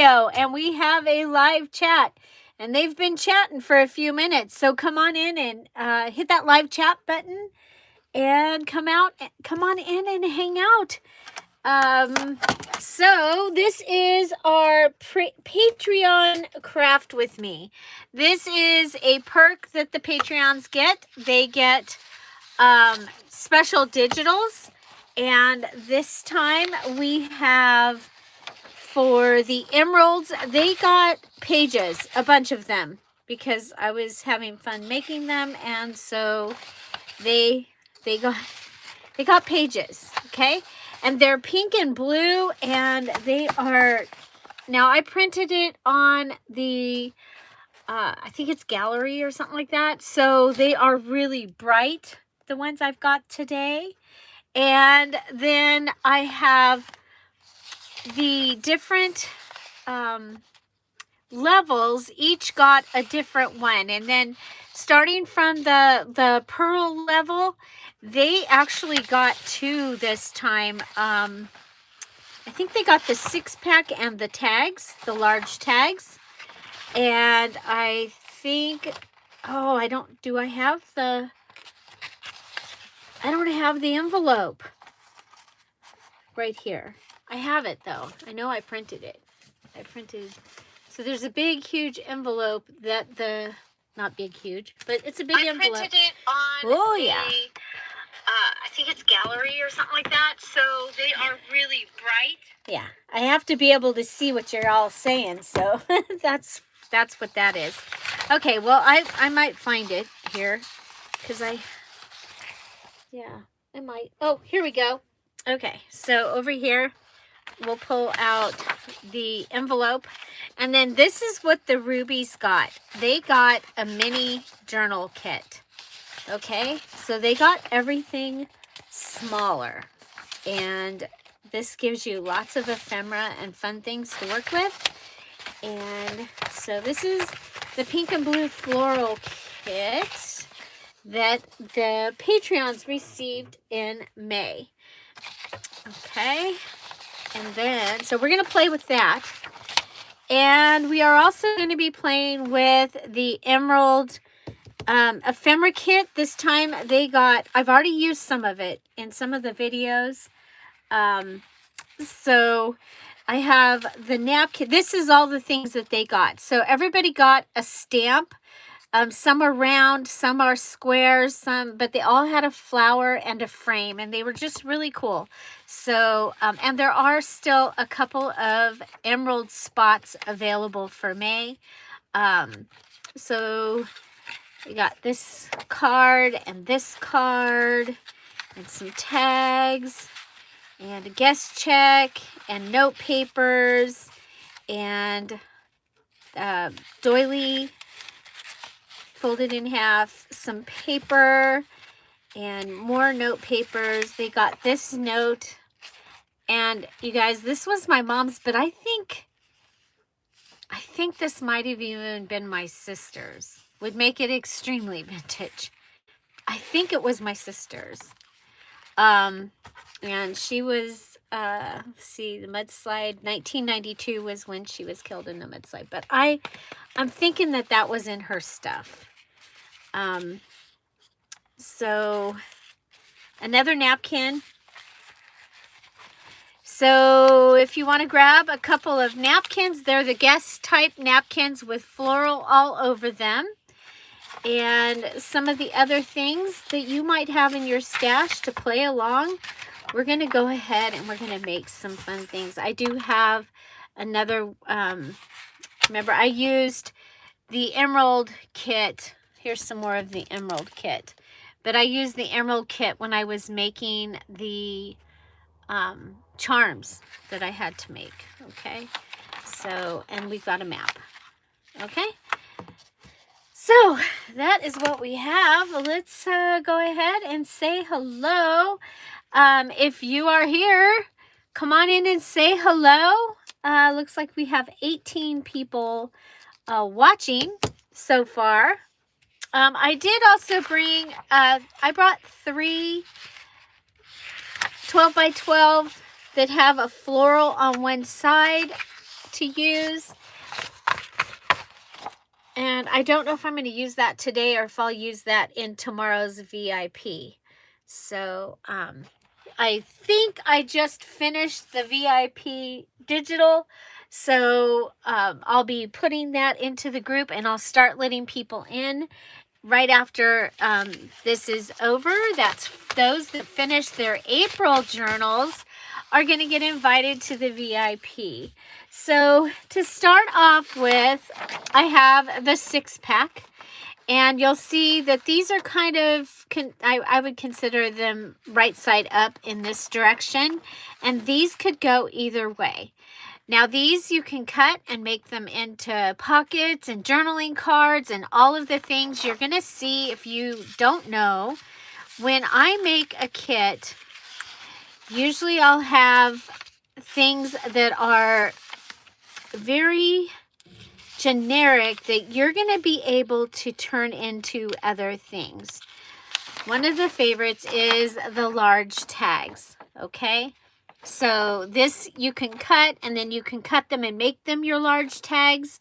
video and we have a live chat. And they've been chatting for a few minutes. So come on in and hit that live chat button and come on in and hang out. So this is our Patreon craft with me. This is a perk that the Patreons get. They get special digitals. And this time we have, for the emeralds, they got pages, a bunch of them, because I was having fun making them, and so they got pages, okay? And they're pink and blue, and they are, now I printed it on the, I think it's Gallery or something like that, so they are really bright, the ones I've got today. And then I have the different levels, each got a different one. And then starting from the pearl level, they actually got 2 this time. I think they got the 6-pack and the tags, the large tags. And I think, oh, I don't have the envelope right here. I have it though. I know I printed it. So there's a big, huge envelope that not big, huge, but it's a big envelope. I printed it on yeah. I think it's Gallery or something like that. So they are really bright. Yeah, I have to be able to see what you're all saying. So that's what that is. Okay, well, I might find it here because I might. Oh, here we go. Okay, so over here, we'll pull out the envelope. And then this is what the rubies got. They got a mini journal kit. Okay, so they got everything smaller. And this gives you lots of ephemera and fun things to work with. And so this is the pink and blue floral kit that the Patreons received in May. Okay, and then, so we're going to play with that. And we are also going to be playing with the Emerald ephemera kit. This time they got, I've already used some of it in some of the videos. So I have the napkin. This is all the things that they got. So everybody got a stamp. Some are round, some are squares, but they all had a flower and a frame, and they were just really cool. So, and there are still a couple of emerald spots available for May. So we got this card and some tags and a guest check and note papers and doily folded in half, some paper and more note papers. They got this note, and you guys, this was my mom's, but I think this might have even been my sister's. Would make it extremely vintage. I think it was my sister's. And she was, let's see, the mudslide, 1992 was when she was killed in the mudslide. But I'm thinking that was in her stuff. So another napkin. So if you want to grab a couple of napkins, they're the guest type napkins with floral all over them. And some of the other things that you might have in your stash to play along, we're going to go ahead and we're going to make some fun things. I do have another, remember I used the emerald kit. Here's some more of the emerald kit. But I used the emerald kit when I was making the charms that I had to make. Okay. So, and we've got a map. Okay. So that is what we have. Let's go ahead and say hello. If you are here, come on in and say hello. Looks like we have 18 people watching so far. I did also bring, I brought 3 12 by 12 that have a floral on one side to use. And I don't know if I'm going to use that today or if I'll use that in tomorrow's VIP. So I think I just finished the VIP digital. So I'll be putting that into the group and I'll start letting people in right after this is over. That's those that finish their April journals are going to get invited to the VIP. So to start off with, I have the 6-pack, and you'll see that these are kind of, I would consider them right side up in this direction, and these could go either way. Now these you can cut and make them into pockets and journaling cards and all of the things you're going to see. If you don't know, when I make a kit, usually I'll have things that are very generic that you're going to be able to turn into other things. One of the favorites is the large tags, okay? So this you can cut, and then you can cut them and make them your large tags.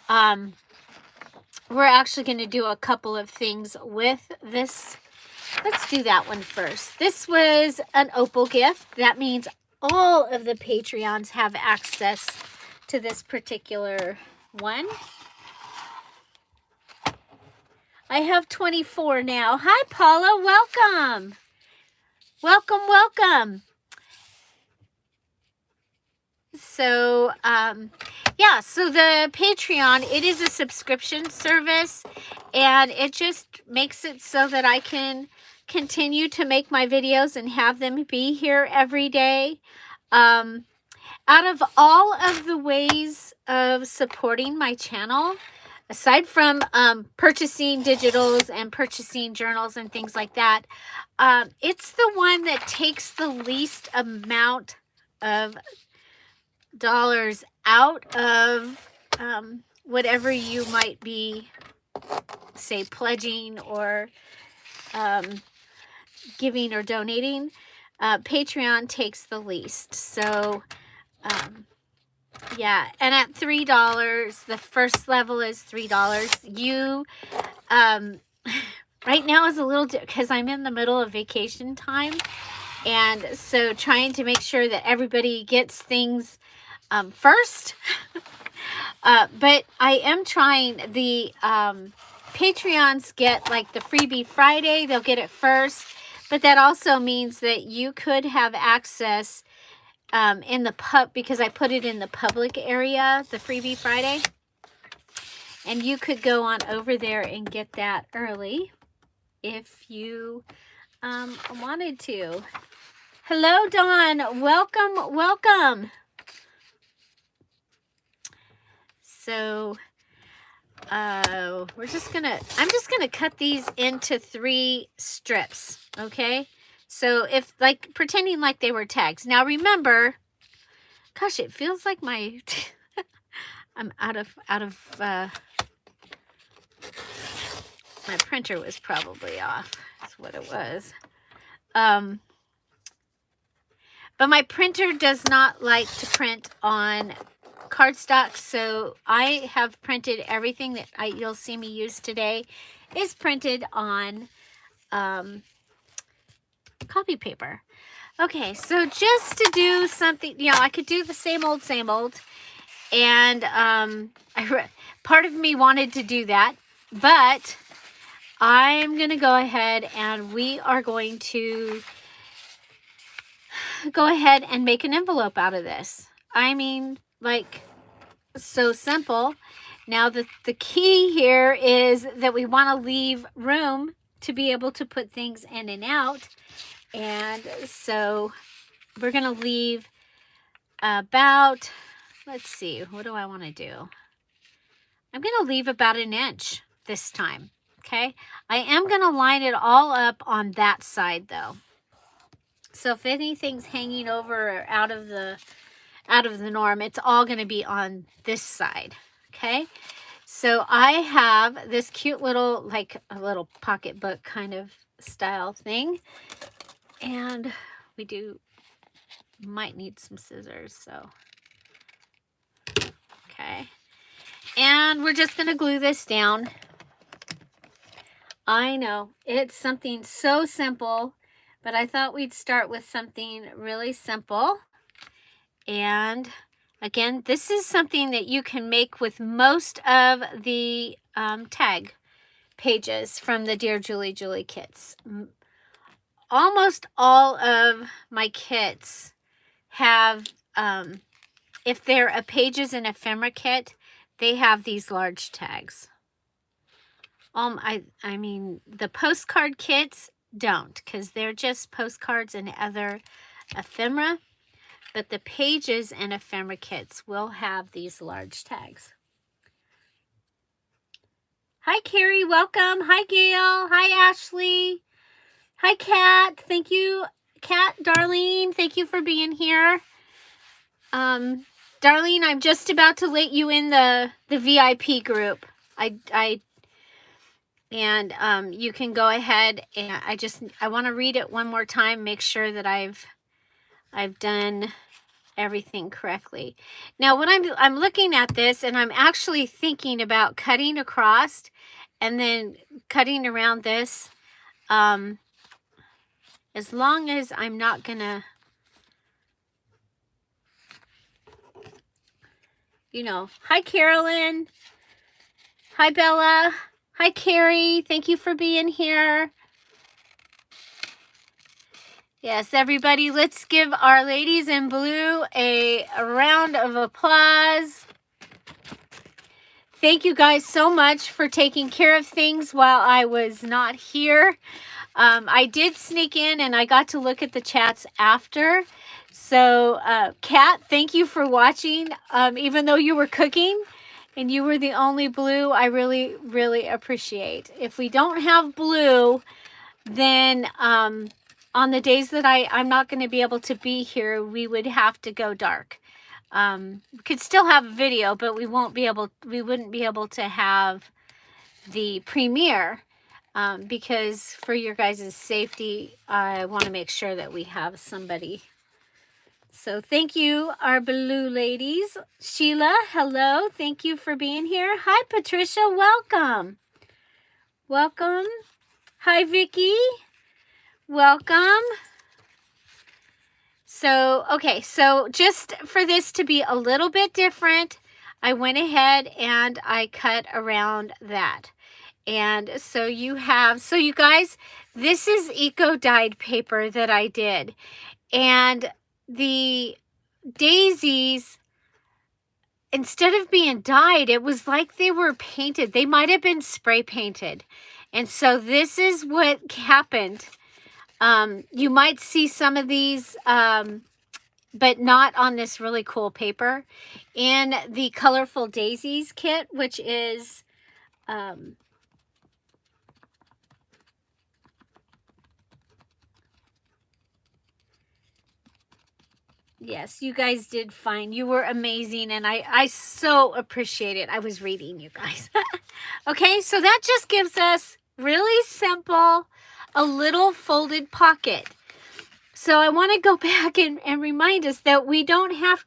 We're actually going to do a couple of things with this. Let's do that one first. This was an opal gift. That means all of the Patreons have access to this particular one. I have 24 now. Hi, Paula. Welcome. Welcome, welcome. So, yeah, so the Patreon, it is a subscription service, and it just makes it so that I can continue to make my videos and have them be here every day. Out of all of the ways of supporting my channel, aside from purchasing digitals and purchasing journals and things like that, it's the one that takes the least amount of dollars out of whatever you might be, say, pledging or giving or donating. Patreon takes the least. So yeah, and at $3, the first level is $3. You right now is a little because I'm in the middle of vacation time, and so trying to make sure that everybody gets things first. But I am trying. The Patreons get like the freebie Friday. They'll get it first, but that also means that you could have access in the because I put it in the public area, the freebie Friday, and you could go on over there and get that early if you wanted to. Hello, Dawn. Welcome, welcome. So I'm just gonna cut these into 3 strips, okay? So if like pretending like they were tags. Now remember, gosh, it feels like my I'm out of my printer was probably off. That's what it was. But my printer does not like to print on cardstock, so I have printed everything that you'll see me use today is printed on copy paper. Okay, so just to do something, you know, I could do the same old, and part of me wanted to do that, but I'm going to go ahead and we are going to go ahead and make an envelope out of this. I mean, like, so simple. Now, the key here is that we want to leave room to be able to put things in and out. And so we're going to leave about, let's see, what do I want to do? I'm going to leave about 1 inch this time. Okay. I am going to line it all up on that side though. So if anything's hanging over or out of the norm, it's all going to be on this side. Okay. So I have this cute little, like a little pocketbook kind of style thing. And we might need some scissors. So Okay. And we're just going to glue this down. I know, it's something so simple, but I thought we'd start with something really simple. And again, this is something that you can make with most of the tag pages from the Dear Julie Julie kits. Almost all of my kits have, if they're a pages and ephemera kit, they have these large tags. I mean, the postcard kits don't, because they're just postcards and other ephemera. But the pages and ephemera kits will have these large tags. Hi, Carrie. Welcome. Hi, Gail. Hi, Ashley. Hi, Kat. Thank you, Kat, Darlene. Thank you for being here. Darlene, I'm just about to let you in the VIP group. You can go ahead, and I want to read it one more time, make sure that I've done everything correctly. Now, when I'm looking at this, and I'm actually thinking about cutting across and then cutting around this, as long as I'm not gonna, you know. Hi, Carolyn. Hi, Bella. Hi, Carrie. Thank you for being here. Yes, everybody, let's give our ladies in blue a round of applause. Thank you guys so much for taking care of things while I was not here. I did sneak in and I got to look at the chats after. So, Kat, thank you for watching. Even though you were cooking and you were the only blue, I really, really appreciate. If we don't have blue, then on the days that I'm not going to be able to be here, we would have to go dark. We could still have a video, but we wouldn't be able to have the premiere because for your guys' safety, I want to make sure that we have somebody. So thank you, our blue ladies. Sheila, hello. Thank you for being here. Hi, Patricia. Welcome. Welcome. Hi, Vicky. Welcome. So, okay, so just for this to be a little bit different, I went ahead and I cut around that. And so you guys, this is eco-dyed paper that I did. And the daisies, instead of being dyed, it was like they were painted. They might have been spray painted. And so this is what happened. You might see some of these, but not on this really cool paper. In the Colorful Daisies kit, which is, yes, you guys did fine. You were amazing, and I so appreciate it. I was reading you guys. Okay, so that just gives us really simple, a little folded pocket. So I want to go back and remind us that we don't have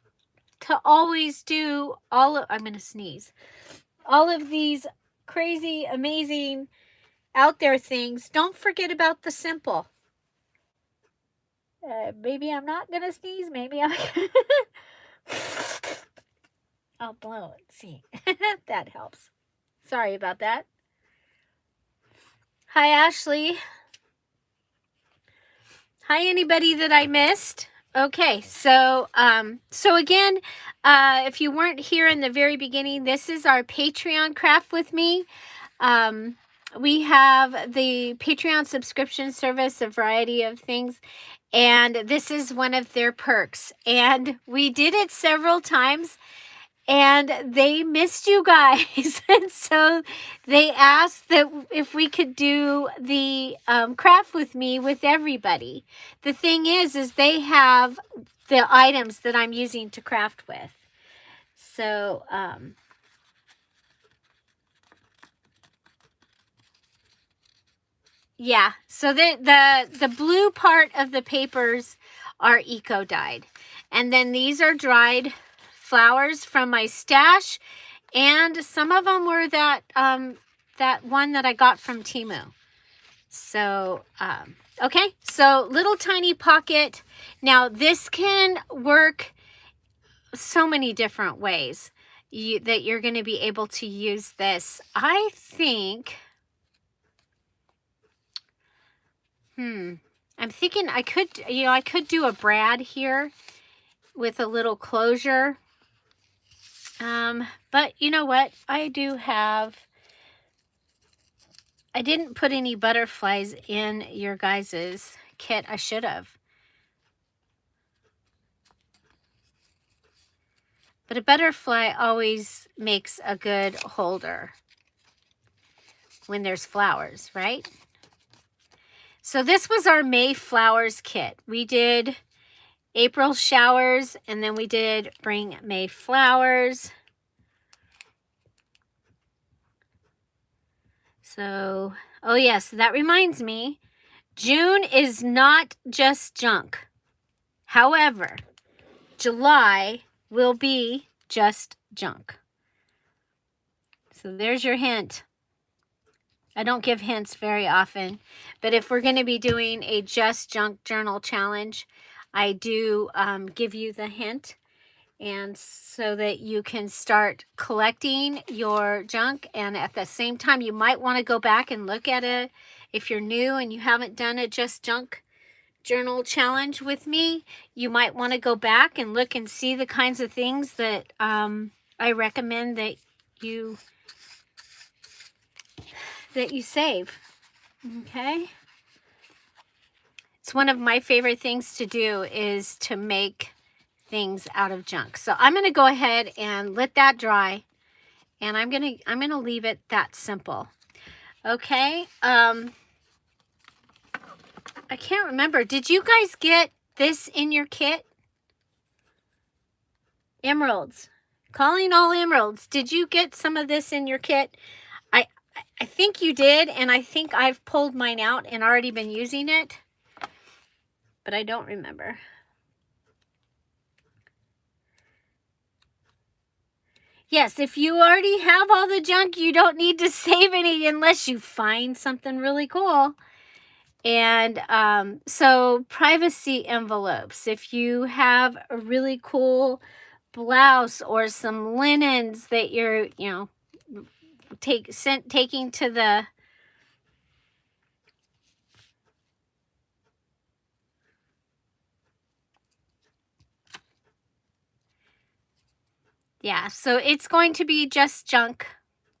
to always do all of, I'm going to sneeze, all of these crazy, amazing, out there things. Don't forget about the simple. Maybe I'm not going to sneeze. Maybe I'm I'll blow it. See, that helps. Sorry about that. Hi, Ashley. Hi, anybody that I missed. Okay, so again, if you weren't here in the very beginning, this is our Patreon craft with me. We have the Patreon subscription service, a variety of things, and this is one of their perks. And we did it several times, and they missed you guys. And so they asked that if we could do the craft with me with everybody. The thing is they have the items that I'm using to craft with. So, yeah, so the blue part of the papers are eco-dyed. And then these are dried flowers from my stash, and some of them were that that one that I got from Temu. So, okay, so little tiny pocket. Now this can work so many different ways that you're going to be able to use this. I think, I'm thinking I could, I could do a brad here with a little closure. But you know what? I didn't put any butterflies in your guys's kit. I should have. But a butterfly always makes a good holder when there's flowers, right? So this was our May flowers kit. We did April showers, and then we did bring May flowers. So, oh yes, that reminds me, June is not just junk. However, July will be just junk. So there's your hint. I don't give hints very often, but if we're going to be doing a just junk journal challenge, I do give you the hint, and so that you can start collecting your junk. And at the same time, you might want to go back and look at it. If you're new and you haven't done a just junk journal challenge with me, you might want to go back and look and see the kinds of things that I recommend that you save. Okay, it's one of my favorite things to do is to make things out of junk. So I'm going to go ahead and let that dry, and I'm going to leave it that simple. Okay, I can't remember. Did you guys get this in your kit? Emeralds. Calling all emeralds. Did you get some of this in your kit? I think you did, and I think I've pulled mine out and already been using it, but I don't remember. Yes, if you already have all the junk, you don't need to save any unless you find something really cool. And so privacy envelopes. If you have a really cool blouse or some linens that you're, taking to the so it's going to be just junk.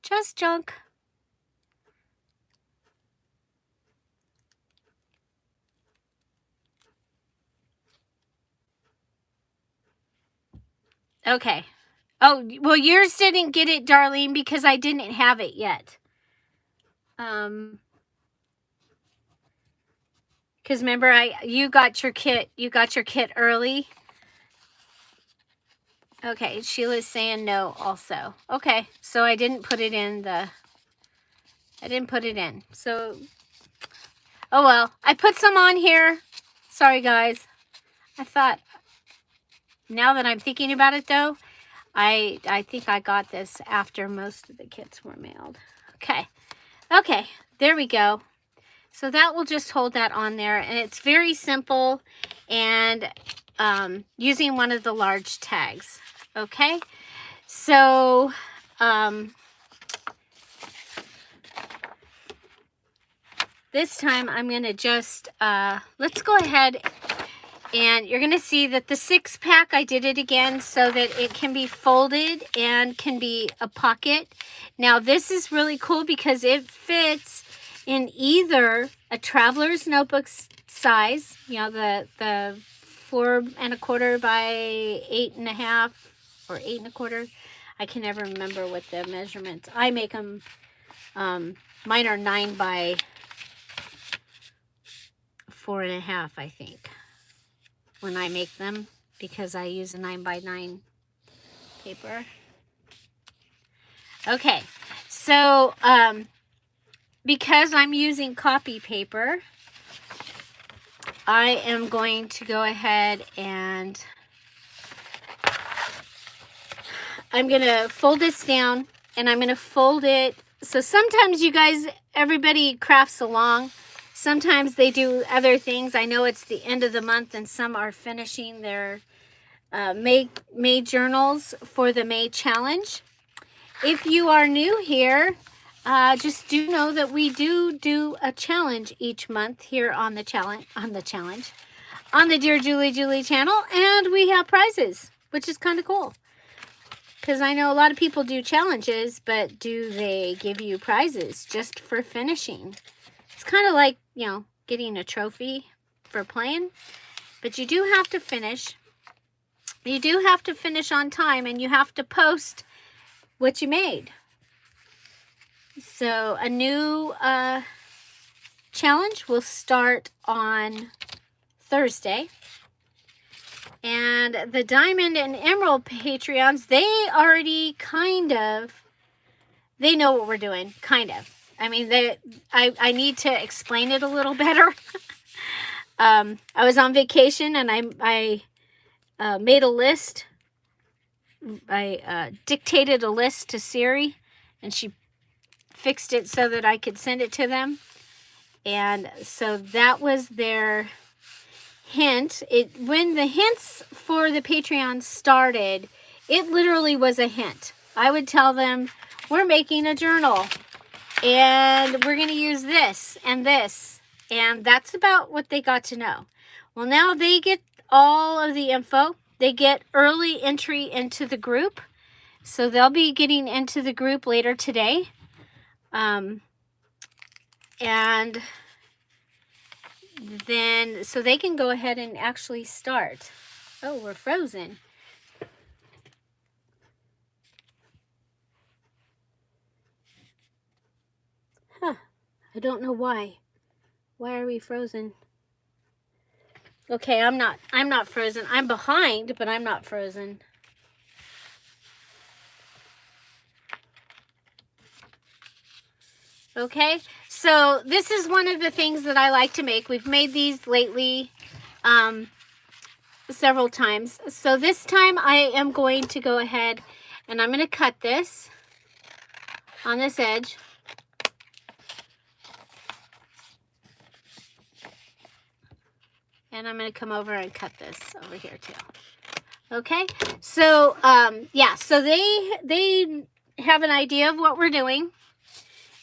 Just junk. Okay. Oh, well, yours didn't get it, Darlene, because I didn't have it yet. Because remember, you got your kit early. Okay, Sheila's saying no also. Okay, so I didn't put it in So, oh well, I put some on here. Sorry, guys. I thought, now that I'm thinking about it though, I think I got this after most of the kits were mailed. Okay, there we go. So that will just hold that on there, and it's very simple, and using one of the large tags. Okay, so this time I'm going to just let's go ahead, and you're going to see that the 6-pack, I did it again so that it can be folded and can be a pocket. Now this is really cool because it fits in either a traveler's notebook size, the 4 1/4 by 8 1/2 or 8 1/4. I can never remember what the measurements. I make them, mine are 9 by 4 1/2, I think, when I make them, because I use a 9 by 9 paper. Okay, so because I'm using copy paper, I am going to go ahead and I'm going to fold this down, and I'm going to fold it. So sometimes you guys, everybody crafts along. Sometimes they do other things. I know it's the end of the month, and some are finishing their May journals for the May challenge. If you are new here, just do know that we do a challenge each month here on the Dear Julie Julie channel, and we have prizes, which is kind of cool. Because I know a lot of people do challenges, but do they give you prizes just for finishing? It's kind of like, you know, getting a trophy for playing, but you do have to finish. You do have to finish on time, and you have to post what you made. So a new challenge will start on Thursday. And the Diamond and Emerald Patreons, they already they know what we're doing, kind of. I mean, I need to explain it a little better. I was on vacation, and I made a list. I dictated a list to Siri, and she fixed it so that I could send it to them. And so that was their hint. When the hints for the Patreon started, it literally was a hint. I would tell them, we're making a journal, and we're going to use this, and that's about what they got to know. Well, now they get all of the info. They get early entry into the group, so they'll be getting into the group later today. And then, so they can go ahead and actually start. Oh, we're frozen. Huh. I don't know why. Why are we frozen? Okay, I'm not frozen. I'm behind, but I'm not frozen. Okay, so this is one of the things that I like to make. We've made these lately several times. So this time I am going to go ahead and I'm going to cut this on this edge. And I'm going to come over and cut this over here too. Okay, so yeah, so they have an idea of what we're doing.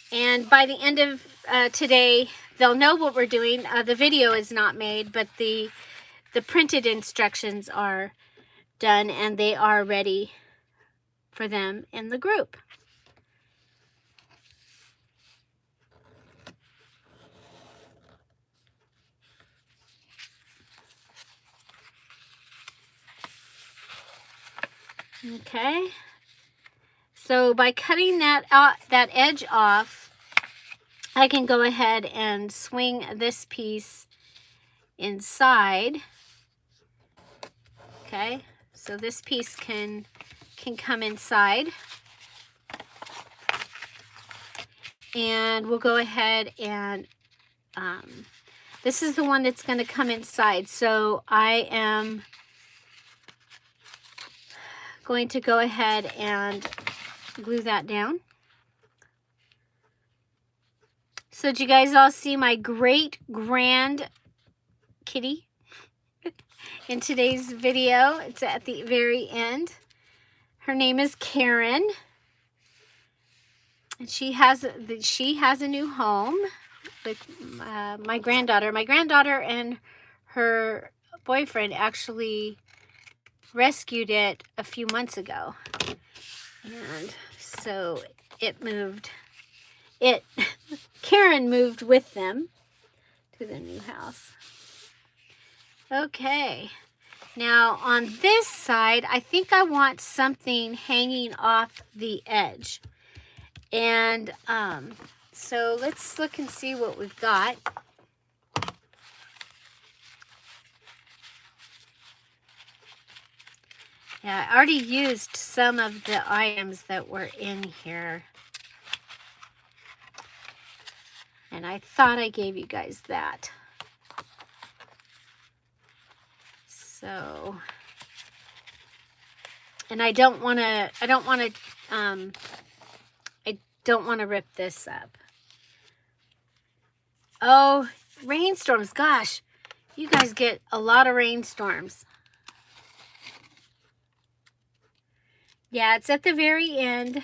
And by the end of today, they'll know what we're doing. The video is not made, but the printed instructions are done, and they are ready for them in the group. Okay. So by cutting that edge off, I can go ahead and swing this piece inside. Okay, so this piece can come inside. And we'll go ahead and, this is the one that's going to come inside. So I am going to go ahead and glue that down. So did you guys all see my great grand kitty in today's video? It's at the very end. Her name is Karen, and she has a new home with my granddaughter. My granddaughter and her boyfriend actually rescued it a few months ago, and so Karen moved with them to the new house. Okay, now on this side, I think I want something hanging off the edge. And so let's look and see what we've got. Yeah, I already used some of the items that were in here. And I thought I gave you guys that. So And I don't want to rip this up. Oh, rainstorms. Gosh, you guys get a lot of rainstorms. Yeah, it's at the very end.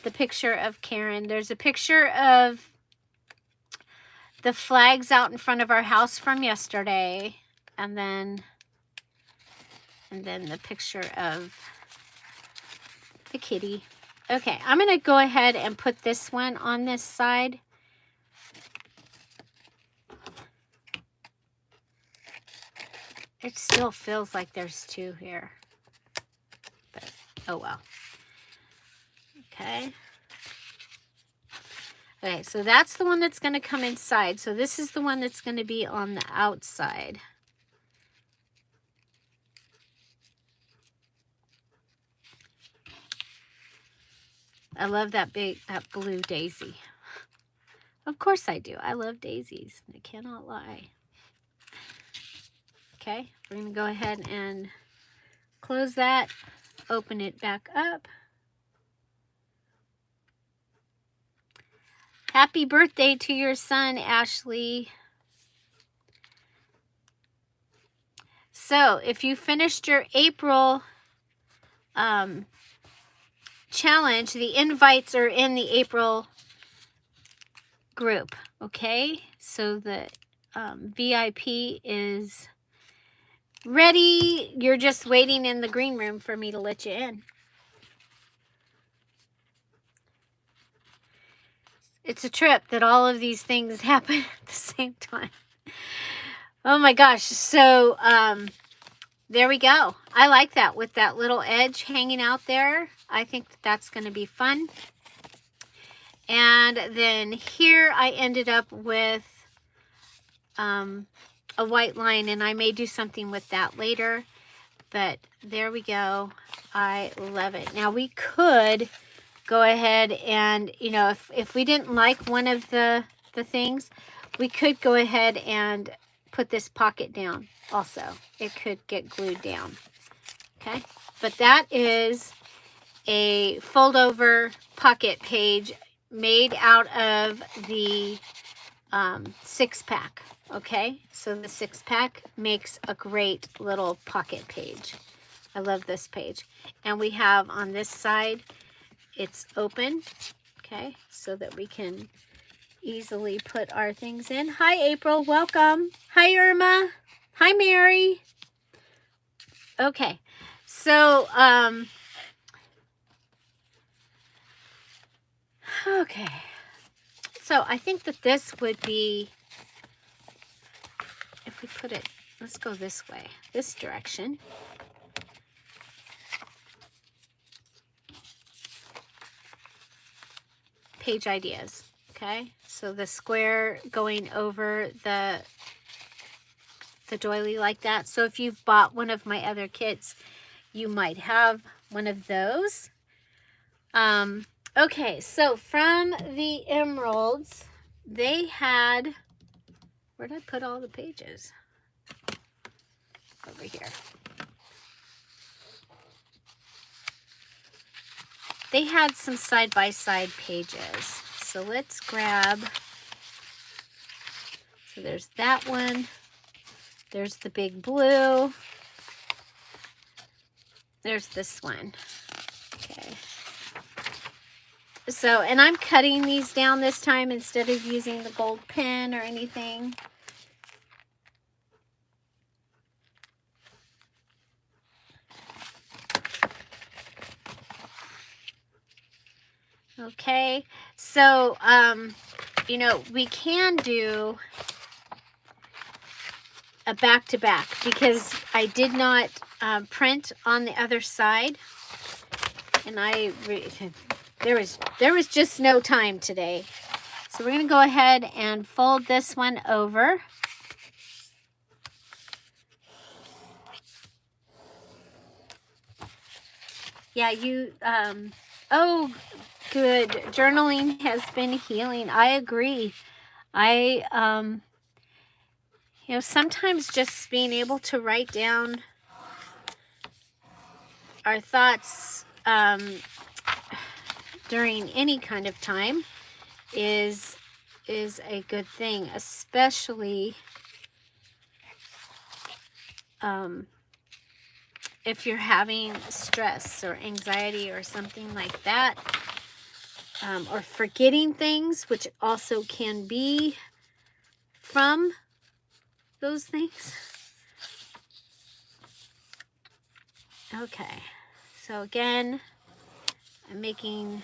The picture of Karen. There's a picture of the flags out in front of our house from yesterday. And then the picture of the kitty. Okay, I'm going to go ahead and put this one on this side. It still feels like there's two here. But, oh well. Okay. Okay, so that's the one that's going to come inside. So this is the one that's going to be on the outside. I love that blue daisy. Of course I do. I love daisies. I cannot lie. Okay, we're going to go ahead and close that, open it back up. Happy birthday to your son, Ashley. So, if you finished your April challenge, the invites are in the April group, okay? So, the VIP is ready. You're just waiting in the green room for me to let you in. It's a trip that all of these things happen at the same time. Oh my gosh. So, there we go. I like that with that little edge hanging out there. I think that's going to be fun. And then here I ended up with a white line, and I may do something with that later. But there we go. I love it. Now we could go ahead and, you know, if we didn't like one of the things, we could go ahead and put this pocket down also. It could get glued down. Okay, but that is a fold over pocket page made out of the 6-pack. Okay, so the 6-pack makes a great little pocket page. I love this page. And we have on this side, it's open, okay, so that we can easily put our things in. Hi, April. Welcome. Hi, Irma. Hi, Mary. Okay, so, okay. So I think that this would be, if we put it, let's go this way, this direction. Page ideas, okay? So the square going over the doily like that. So if you've bought one of my other kits, you might have one of those. Okay, so from the emeralds, they had, where'd I put all the pages? Over here. They had some side-by-side pages. So let's grab, so there's that one. There's the big blue. There's this one. Okay. So, and I'm cutting these down this time instead of using the gold pen or anything. Okay, so, you know, we can do a back-to-back because I did not print on the other side, and there was just no time today. So we're going to go ahead and fold this one over. Yeah, you, oh, good. Journaling has been healing. I agree. You know, sometimes just being able to write down our thoughts during any kind of time is a good thing, especially if you're having stress or anxiety or something like that, or forgetting things, which also can be from those things. Okay, so again, I'm making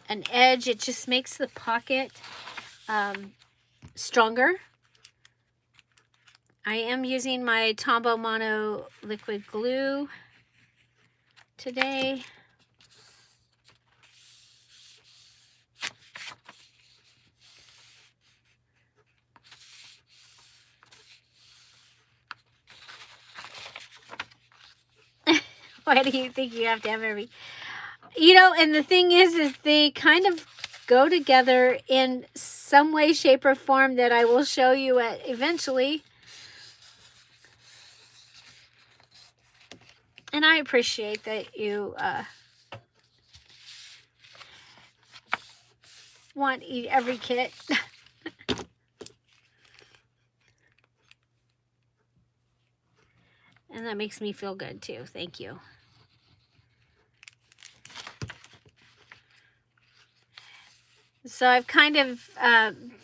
an edge. It just makes the pocket stronger. I am using my Tombow Mono liquid glue today. Why do you think you have to have every... You know, and the thing is they kind of go together in some way, shape, or form that I will show you eventually. And I appreciate that you want to eat every kit. And that makes me feel good too. Thank you. So I've kind of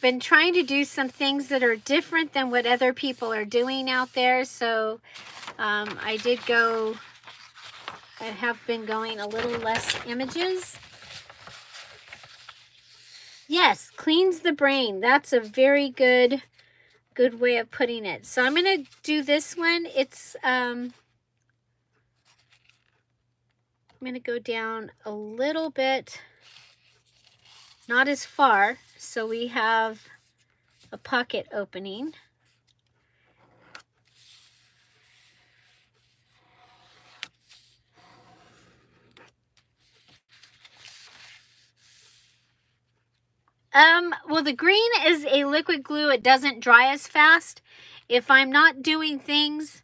been trying to do some things that are different than what other people are doing out there. So I have been going a little less images. Yes, cleans the brain. That's a very good way of putting it. So I'm going to do this one. It's I'm going to go down a little bit, not as far, so we have a pocket opening. Well, the green is a liquid glue. It doesn't dry as fast. If I'm not doing things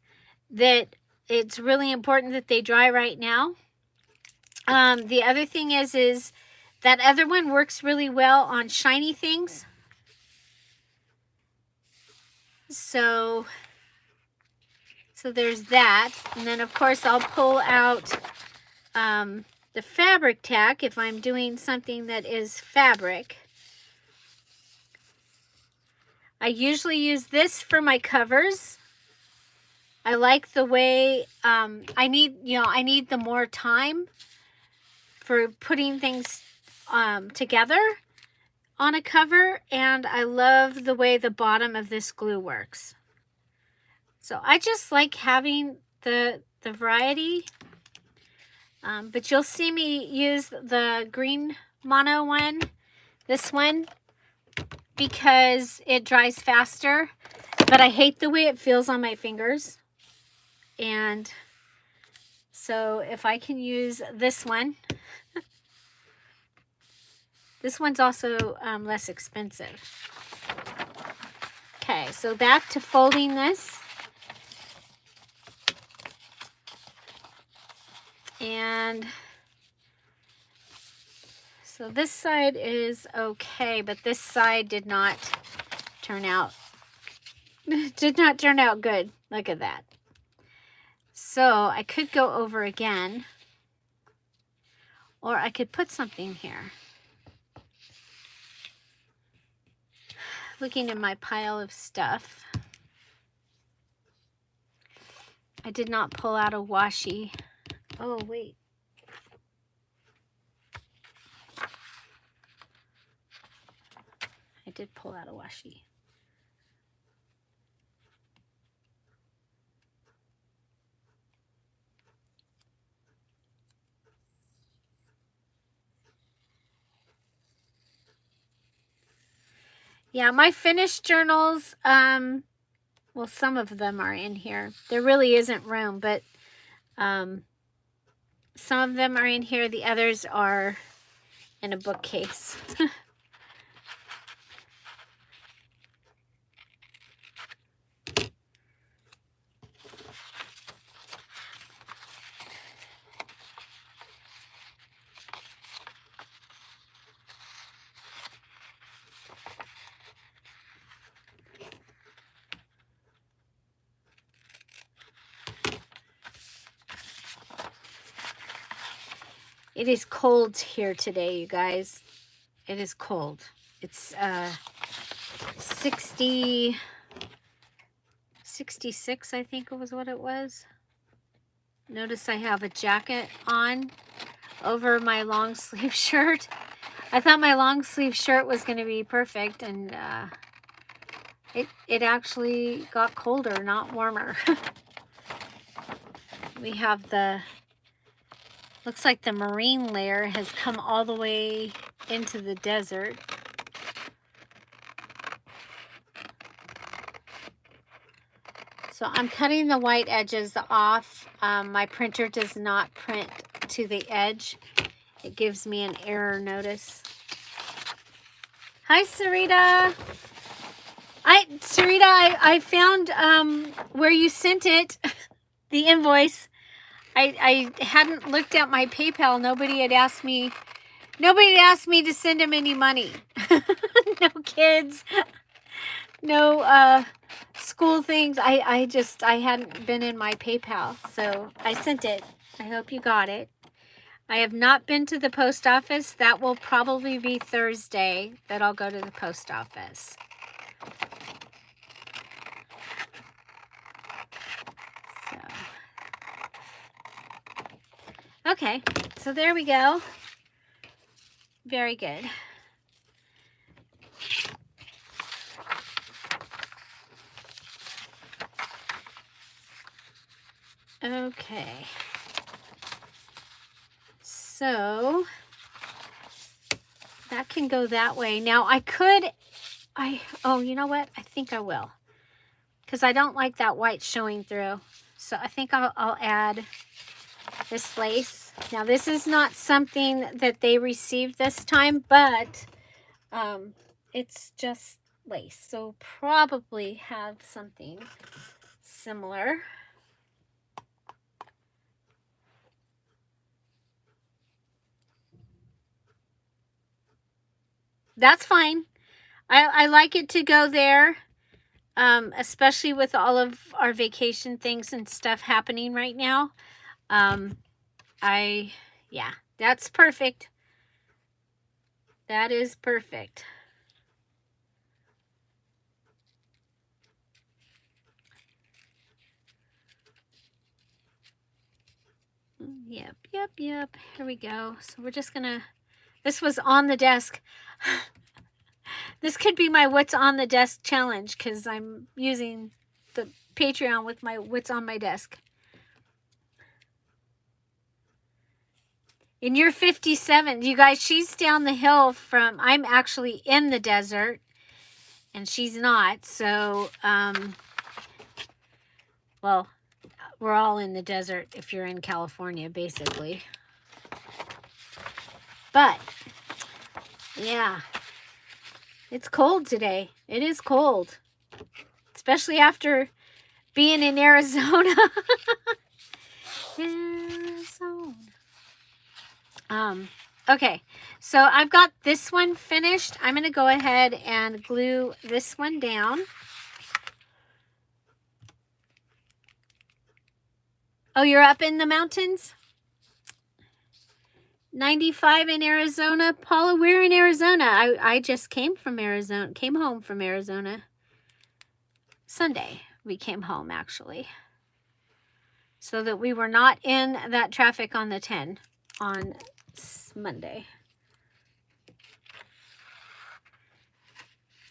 that it's really important that they dry right now. The other thing is that other one works really well on shiny things. So there's that. And then, of course, I'll pull out the fabric tack if I'm doing something that is fabric. I usually use this for my covers. I like the way I need the more time for putting things together on a cover, and I love the way the bottom of this glue works. So I just like having the variety, but you'll see me use the green mono one, this one, because it dries faster, but I hate the way it feels on my fingers. And so if I can use this one, this one's also less expensive. Okay, so back to folding this. And so this side is okay, but this side did not turn out good. Look at that. So I could go over again, or I could put something here. Looking in my pile of stuff, I did not pull out a washi. Oh, wait. I did pull out a washi. Yeah, my finished journals, well, some of them are in here. There really isn't room, but some of them are in here. The others are in a bookcase. It is cold here today, you guys. It is cold. It's 66, I think it was what it was. Notice I have a jacket on over my long sleeve shirt. I thought my long sleeve shirt was going to be perfect, and it actually got colder, not warmer. We have looks like the marine layer has come all the way into the desert. So I'm cutting the white edges off. My printer does not print to the edge. It gives me an error notice. Hi, Sarita. Sarita, I found where you sent it, the invoice. I hadn't looked at my PayPal. Nobody had asked me to send him any money. No kids, no school things. I hadn't been in my PayPal, so I sent it. I hope you got it. I have not been to the post office. That will probably be Thursday that I'll go to the post office. So, okay, so there we go. Very good. Okay. So that can go that way. Now oh, you know what? I think I will, because I don't like that white showing through. So I think I'll add this lace. Now this is not something that they received this time, but it's just lace. So probably have something similar. That's fine. I like it to go there, especially with all of our vacation things and stuff happening right now. Yeah, that's perfect. That is perfect. Yep. Here we go. So we're just gonna, this was on the desk. This could be my what's on the desk challenge, because I'm using the Patreon with my what's on my desk. And you're 57. You guys, she's down the hill from, I'm actually in the desert and she's not. So, well, we're all in the desert if you're in California, basically. But, yeah, it's cold today. It is cold, especially after being in Arizona. Arizona. Okay, so I've got this one finished. I'm going to go ahead and glue this one down. Oh, you're up in the mountains? 95 in Arizona. Paula, we're in Arizona. I just came from Arizona, came home from Arizona. Sunday, we came home, actually. So that we were not in that traffic on the 10 on Monday.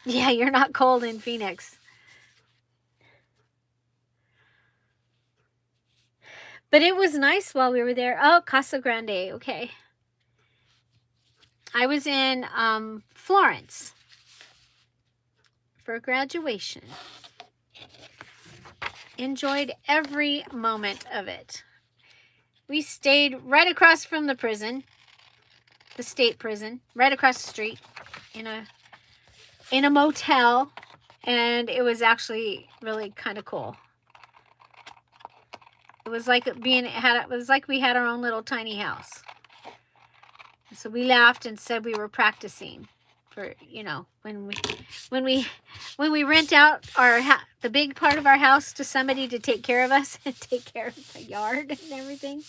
Yeah, you're not cold in Phoenix. But it was nice while we were there. Oh, Casa Grande. Okay. I was in Florence for graduation. Enjoyed every moment of it. We stayed right across from the prison, the state prison, right across the street in a motel, and it was actually really kind of cool. It was like it was like we had our own little tiny house. So we laughed and said we were practicing for, when we rent out the big part of our house to somebody to take care of us and take care of the yard and everything.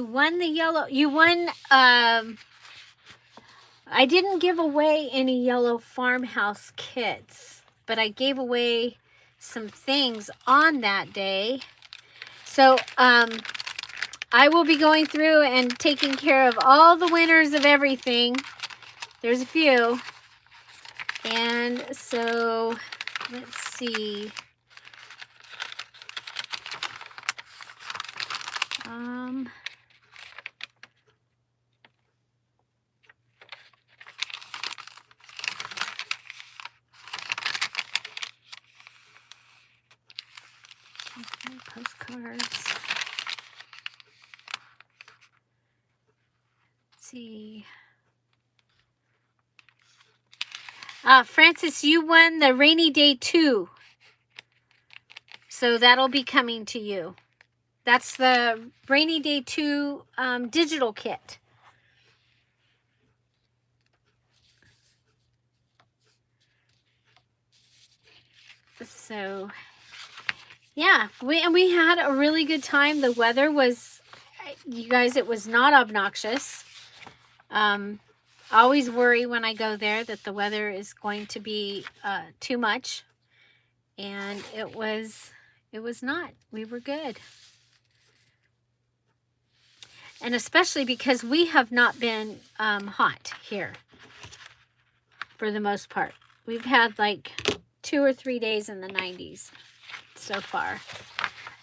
you won the yellow, you won, I didn't give away any yellow farmhouse kits, but I gave away some things on that day. So I will be going through and taking care of all the winners of everything. There's a few. And so let's see. Postcards. Let's see. Francis, you won the Rainy Day 2. So that'll be coming to you. That's the Rainy Day 2 digital kit. So, yeah, we had a really good time. The weather was, you guys, it was not obnoxious. Always worry when I go there that the weather is going to be too much. And it was not. We were good. And especially because we have not been hot here for the most part. We've had like 2 or 3 days in the 90s so far.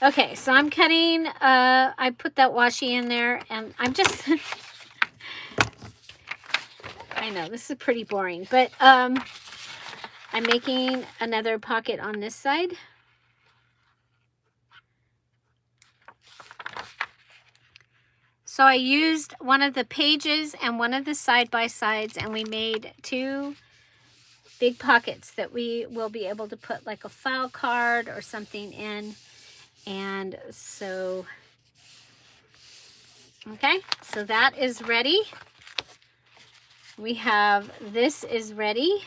Okay, so I'm cutting, I put that washi in there, and I'm just, I know, this is pretty boring, but I'm making another pocket on this side. So I used one of the pages and one of the side-by-sides, and we made 2 big pockets that we will be able to put like a file card or something in. And so, okay, so that is ready. We have, this is ready.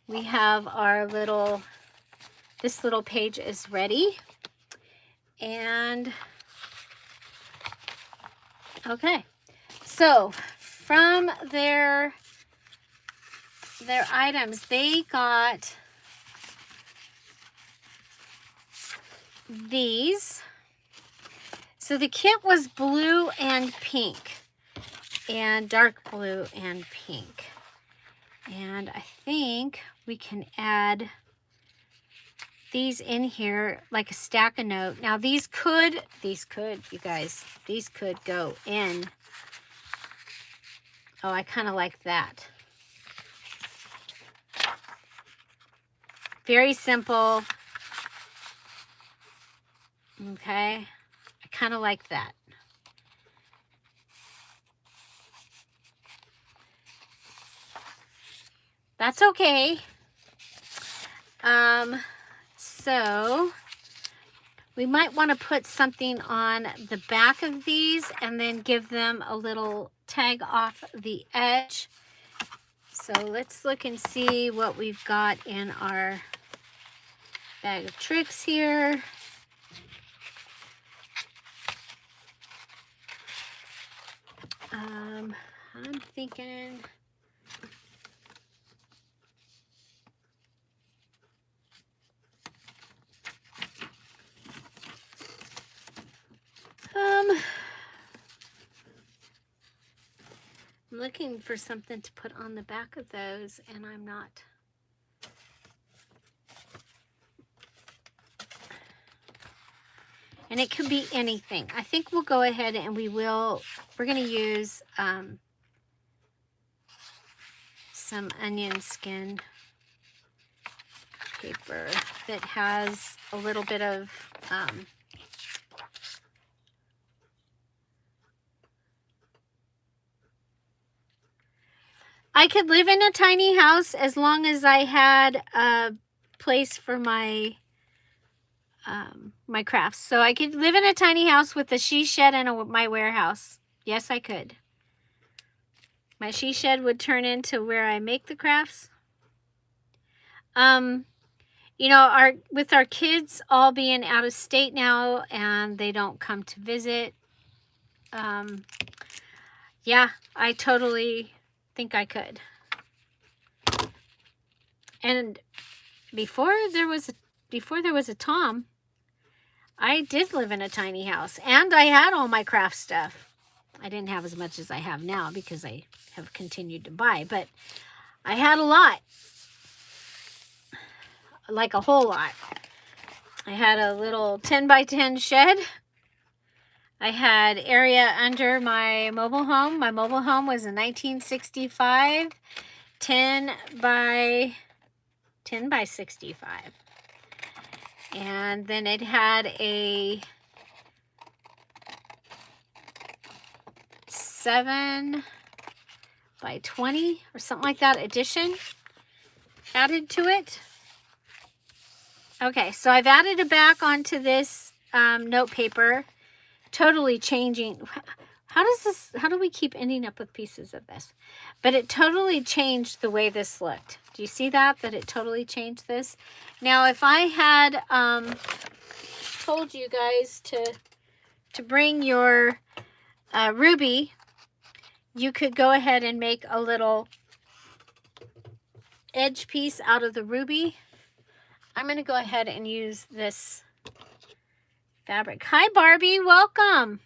We have our little, this little page is ready. And, okay, so from their items, they got these. So the kit was blue and pink, and dark blue and pink. And I think we can add these in here like a stack of note. Now these could, you guys, these could go in. Oh, I kind of like that. Very simple. Okay, I kind of like that. That's okay. So we might want to put something on the back of these and then give them a little tag off the edge. So let's look and see what we've got in our bag of tricks here. I'm thinking I'm looking for something to put on the back of those, and I'm not. And it could be anything. I think we'll go ahead and we're going to use some onion skin paper that has a little bit of I could live in a tiny house as long as I had a place for my my crafts. So I could live in a tiny house with a she shed and my warehouse. Yes, I could. My she shed would turn into where I make the crafts. you know, with our kids all being out of state now and they don't come to visit, yeah, I totally think I could. And before there was a Tom, I did live in a tiny house, and I had all my craft stuff. I didn't have as much as I have now because I have continued to buy, but I had a lot, like a whole lot. I had a little 10 by 10 shed. I had area under my mobile home. My mobile home was a 1965 10 by 65. And then it had a 7 by 20 or something like that addition added to it. Okay, so I've added it back onto this note paper, totally changing. How do we keep ending up with pieces of this? But it totally changed the way this looked. Do you see that it totally changed this? Now, if I had told you guys to bring your ruby, you could go ahead and make a little edge piece out of the ruby. I'm going to go ahead and use this fabric. Hi, Barbie. Welcome.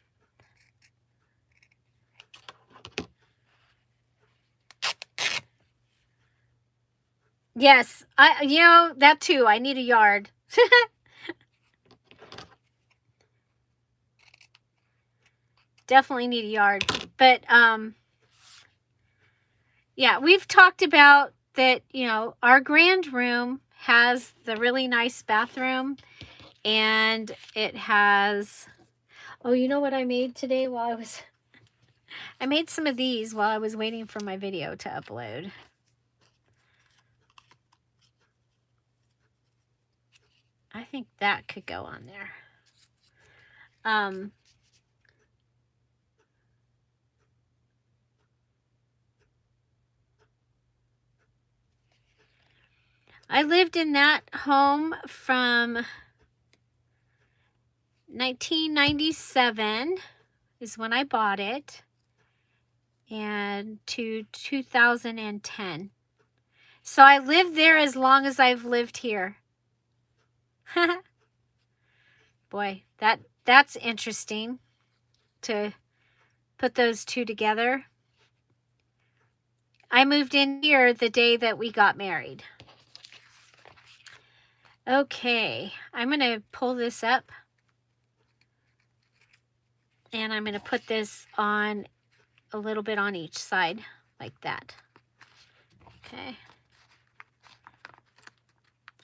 Yes, you know, that too. I need a yard. Definitely need a yard. But, yeah, we've talked about that, you know, our grand room has the really nice bathroom, and it has, oh, you know what I made today while I made some of these while I was waiting for my video to upload. I think that could go on there. I lived in that home from 1997 is when I bought it, and to 2010. So I lived there as long as I've lived here. Boy, that's interesting to put those two together. I moved in here the day that we got married. Okay, I'm going to pull this up, and I'm going to put this on a little bit on each side like that. Okay.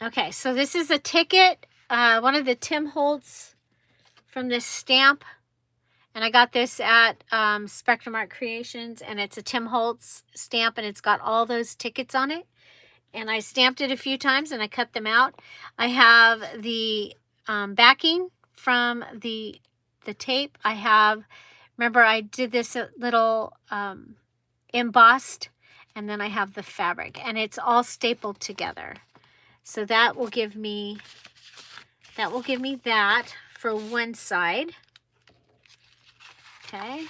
Okay, so this is a ticket, one of the Tim Holtz from this stamp, and I got this at Spectrum Art Creations, and it's a Tim Holtz stamp, and it's got all those tickets on it, and I stamped it a few times, and I cut them out. I have the backing from the tape. I have, remember I did this little embossed, and then I have the fabric, and it's all stapled together. So that will give me that for one side. Okay.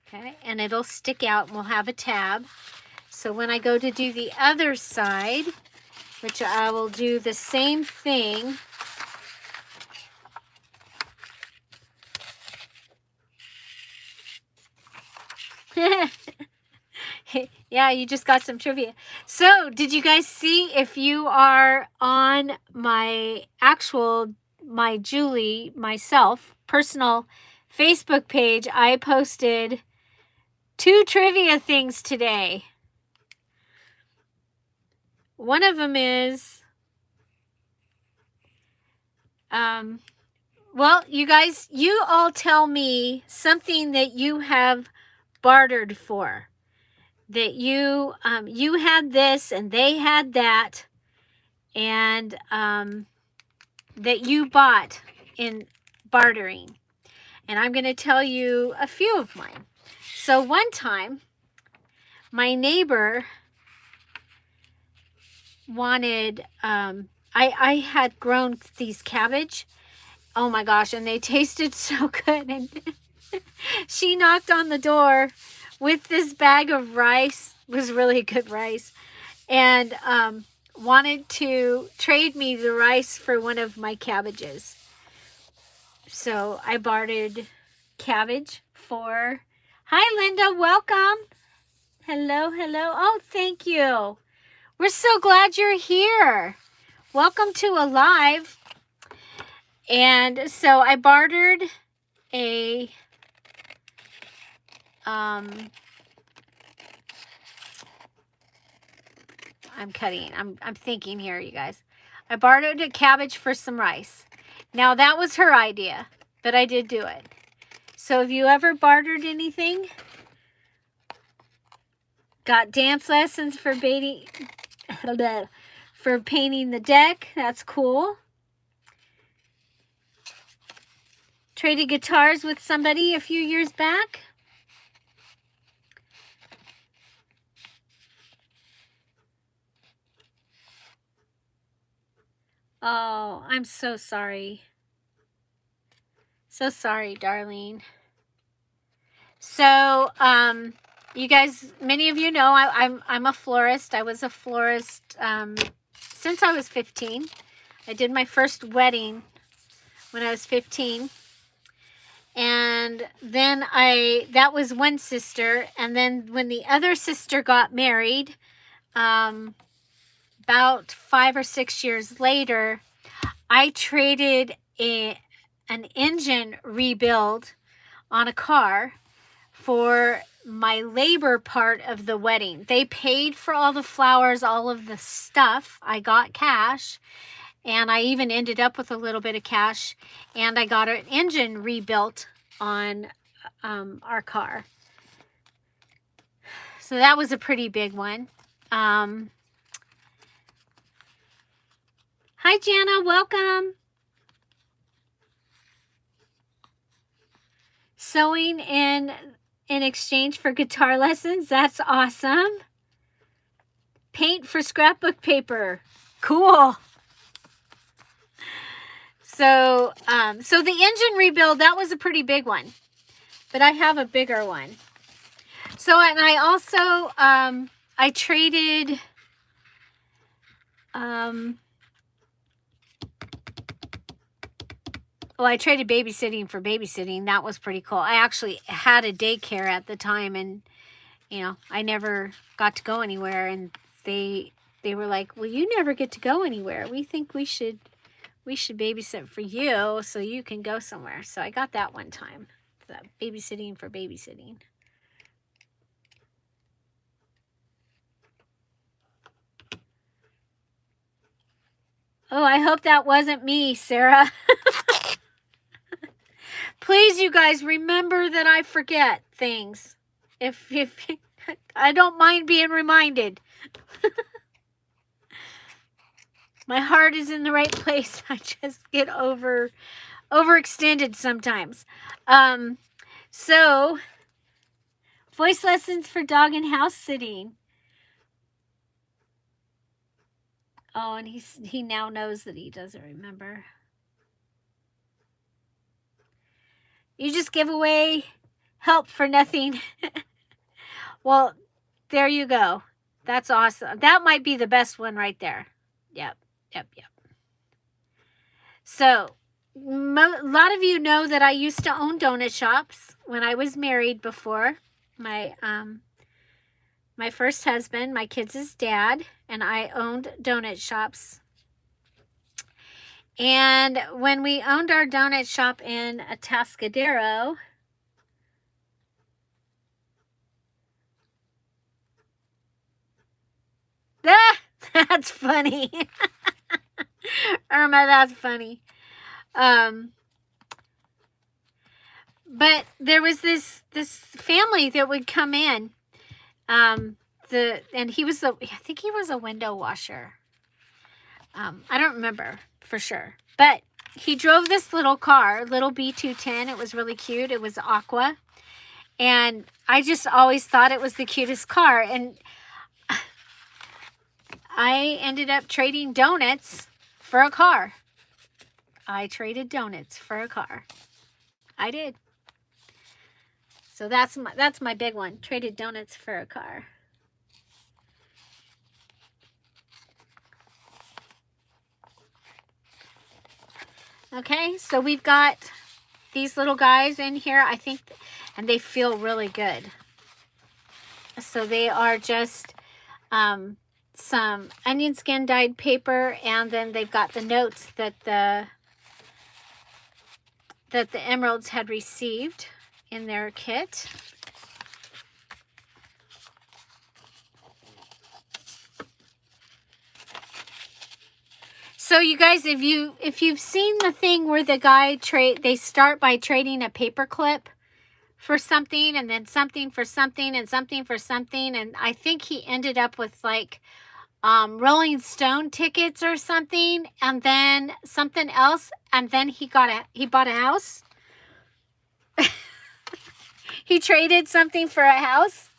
Okay, and it'll stick out, and we'll have a tab. So when I go to do the other side, which I will do the same thing. Yeah, you just got some trivia. So, did you guys see, if you are on my Julie, myself, personal Facebook page, I posted 2 trivia things today. One of them is, well, you guys, you all tell me something that you have bartered for. That you had this and they had that, and that you bought in bartering. And I'm going to tell you a few of mine. So one time, my neighbor wanted, I had grown these cabbage. Oh my gosh, and they tasted so good. And she knocked on the door with this bag of rice. It was really good rice. And wanted to trade me the rice for one of my cabbages. So I bartered cabbage for... Hi, Linda. Welcome. Hello, hello. Oh, thank you. We're so glad you're here. Welcome to Alive. And so I bartered a... I'm thinking here, you guys. I bartered a cabbage for some rice. Now, that was her idea, but I did do it. So, have you ever bartered anything? Got dance lessons for painting the deck. That's cool. Traded guitars with somebody a few years back. Oh, I'm so sorry. So sorry, Darlene. So, you guys, many of you know I'm a florist. I was a florist since I was 15. I did my first wedding when I was 15. And then that was one sister. And then when the other sister got married, about 5 or 6 years later, I traded an engine rebuild on a car for my labor part of the wedding. They paid for all the flowers, all of the stuff. I got cash, and I even ended up with a little bit of cash, and I got an engine rebuilt on our car. So that was a pretty big one. Hi, Jana. Welcome. Sewing in exchange for guitar lessons. That's awesome. Paint for scrapbook paper. Cool. So, so the engine rebuild, that was a pretty big one. But I have a bigger one. So, and I also, I traded... Well, I traded babysitting for babysitting. That was pretty cool. I actually had a daycare at the time, and, you know, I never got to go anywhere. And they were like, well, you never get to go anywhere. We think we should babysit for you so you can go somewhere. So I got that one time, the babysitting for babysitting. Oh, I hope that wasn't me, Sarah. Please, you guys, remember that I forget things. If I don't mind being reminded. My heart is in the right place. I just get overextended sometimes. So, voice lessons for dog and house sitting. Oh, and he now knows that he doesn't remember. You just give away help for nothing. Well, there you go. That's awesome. That might be the best one right there. Yep. So, a lot of you know that I used to own donut shops when I was married before. My first husband, my kids' dad, and I owned donut shops. And when we owned our donut shop in Atascadero, that's funny. Irma, that's funny. But there was this family that would come in. And he was I think he was a window washer. I don't remember for sure, but he drove this little car, little B210. It was really cute. It was aqua, And I just always thought it was the cutest car. And I ended up trading donuts for a car. I traded donuts for a car. I did. So that's my big one. Traded donuts for a car. Okay, so we've got these little guys in here, I think, and they feel really good. So they are just some onion skin dyed paper, and then they've got the notes that the emeralds had received in their kit. So you guys, if you've seen the thing where the guy they start by trading a paper clip for something, and then something for something, and something for something, and I think he ended up with like Rolling Stone tickets or something, and then something else, and then he bought a house. He traded something for a house.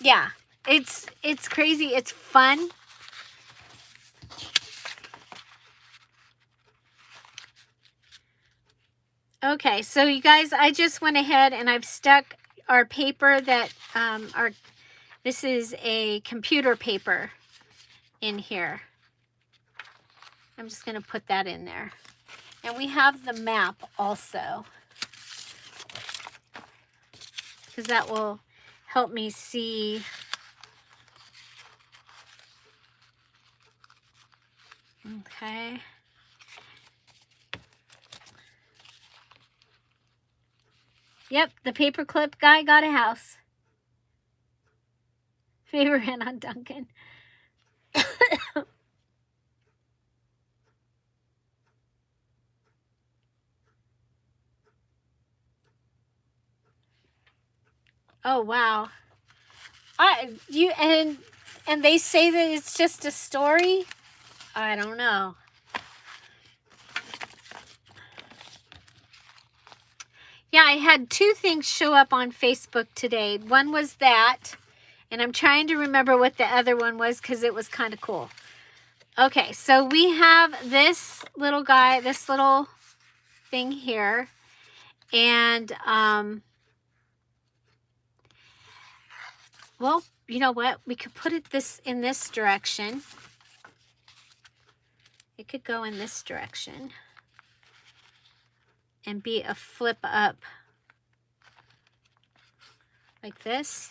Yeah, it's crazy. It's fun. Okay, so you guys, I just went ahead and I've stuck our paper that this is a computer paper in here. I'm just going to put that in there. And we have the map also, because that will help me see. Okay. Yep, the paperclip guy got a house. Favor ran on Duncan. Oh wow. And they say that it's just a story? I don't know. Yeah, I had two things show up on Facebook today. One was that, and I'm trying to remember what the other one was because it was kind of cool. Okay, so we have this little guy, this little thing here, and well, you know what? We could put it in this direction. It could go in this direction and be a flip up like this.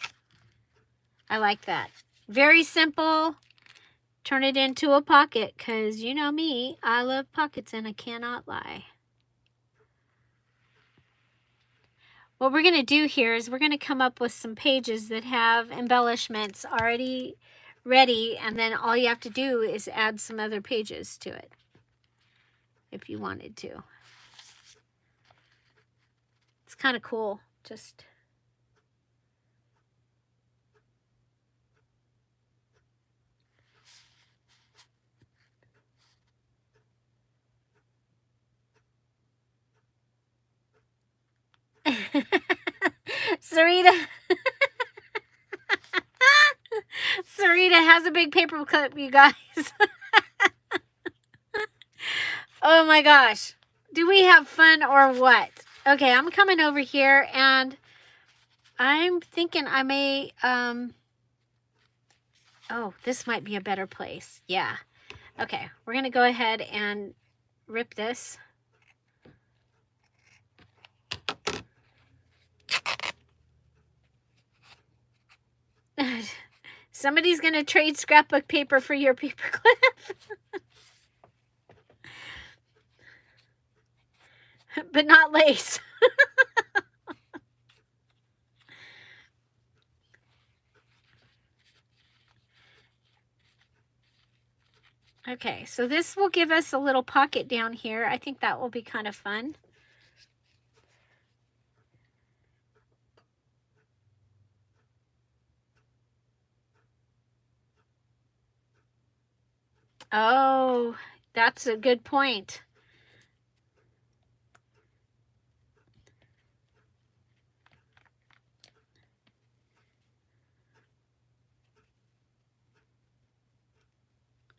I like that. Very simple. Turn it into a pocket, because you know me, I love pockets and I cannot lie. What we're going to do here is we're going to come up with some pages that have embellishments already ready, and then all you have to do is add some other pages to it if you wanted to. It's kind of cool. Just Sarita Sarita has a big paper clip, you guys. Oh my gosh. Do we have fun or what? Okay, I'm coming over here and I'm thinking I may, oh, this might be a better place. Yeah. Okay, we're going to go ahead and rip this. Somebody's going to trade scrapbook paper for your paper clip. But not lace. Okay, so this will give us a little pocket down here. I think that will be kind of fun. Oh, that's a good point.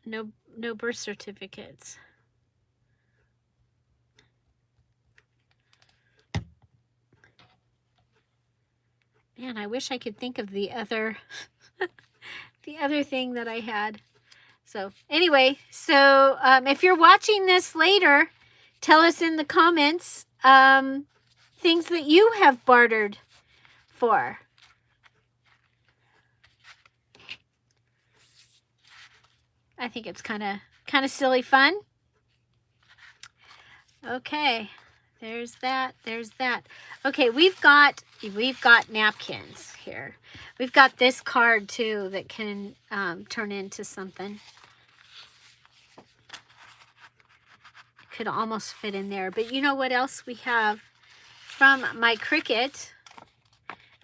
no birth certificates. Man, I wish I could think of the other the other thing that I had. So anyway, so if you're watching this later, tell us in the comments things that you have bartered for. I think it's kind of silly fun. Okay, there's that. There's that. Okay, we've got napkins here. We've got this card too that can turn into something. Could almost fit in there. But you know what else we have from my Cricut?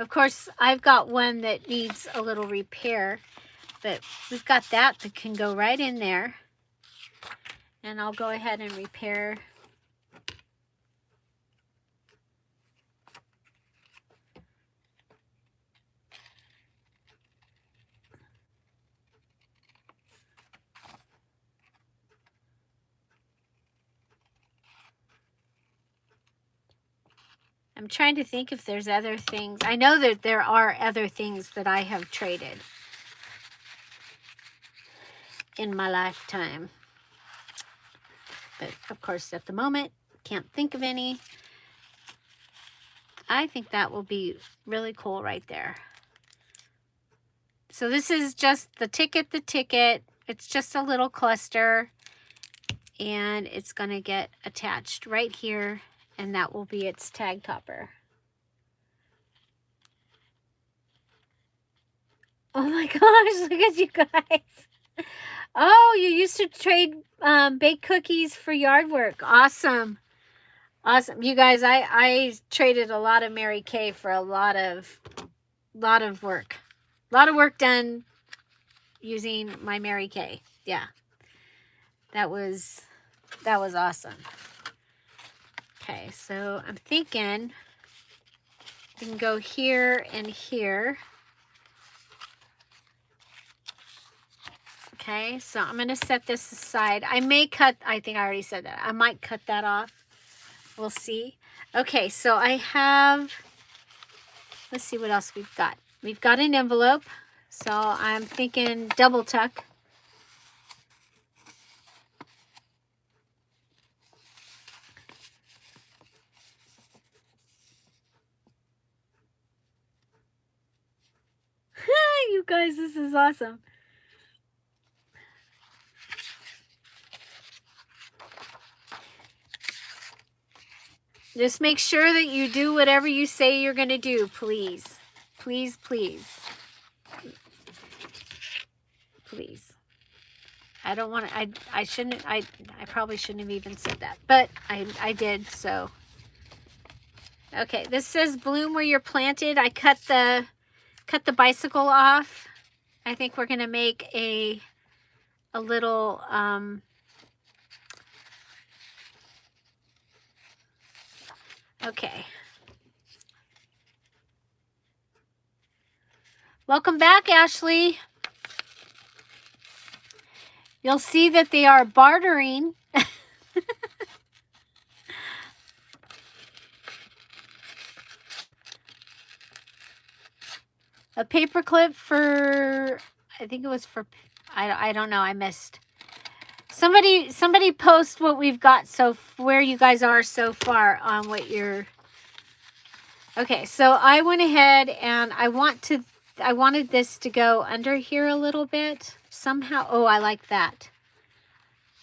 Of course, I've got one that needs a little repair, but we've got that can go right in there. And I'll go ahead and repair. I'm trying to think if there's other things. I know that there are other things that I have traded in my lifetime. But of course, at the moment, can't think of any. I think that will be really cool right there. So this is just the ticket. It's just a little cluster. And it's going to get attached right here. And that will be its tag topper. Oh my gosh, look at you guys. Oh, you used to trade baked cookies for yard work. Awesome. Awesome. You guys, I traded a lot of Mary Kay for a lot of work. A lot of work done using my Mary Kay. Yeah. That was awesome. Okay, so I'm thinking we can go here and here. Okay, so I'm going to set this aside. I may cut, I think I already said that. I might cut that off. We'll see. Okay, so I have, let's see what else we've got. We've got an envelope. So I'm thinking double tuck. You guys, this is awesome. Just make sure that you do whatever you say you're going to do, please. Please, please. Please. I don't want to, I shouldn't, I probably shouldn't have even said that, but I did, so. Okay, this says bloom where you're planted. I cut the bicycle off. I think we're going to make a little, okay. Welcome back, Ashley. You'll see that they are bartering. A paper clip for, I think it was for, I don't know, I missed. Somebody post what we've got, so where you guys are so far on what you're. Okay, so I went ahead and I wanted this to go under here a little bit somehow. Oh, I like that.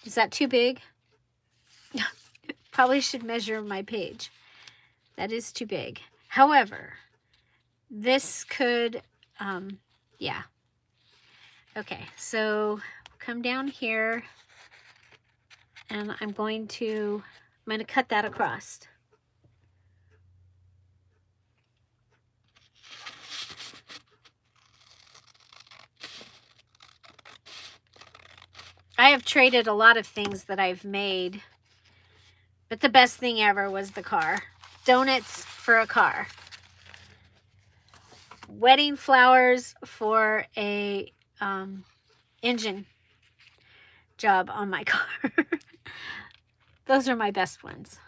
Is that too big? Probably should measure my page. That is too big. However, this could, yeah. Okay, so come down here and I'm going to cut that across. I have traded a lot of things that I've made, but the best thing ever was the car. Donuts for a car. Wedding flowers for a engine. job on my car. Those are my best ones.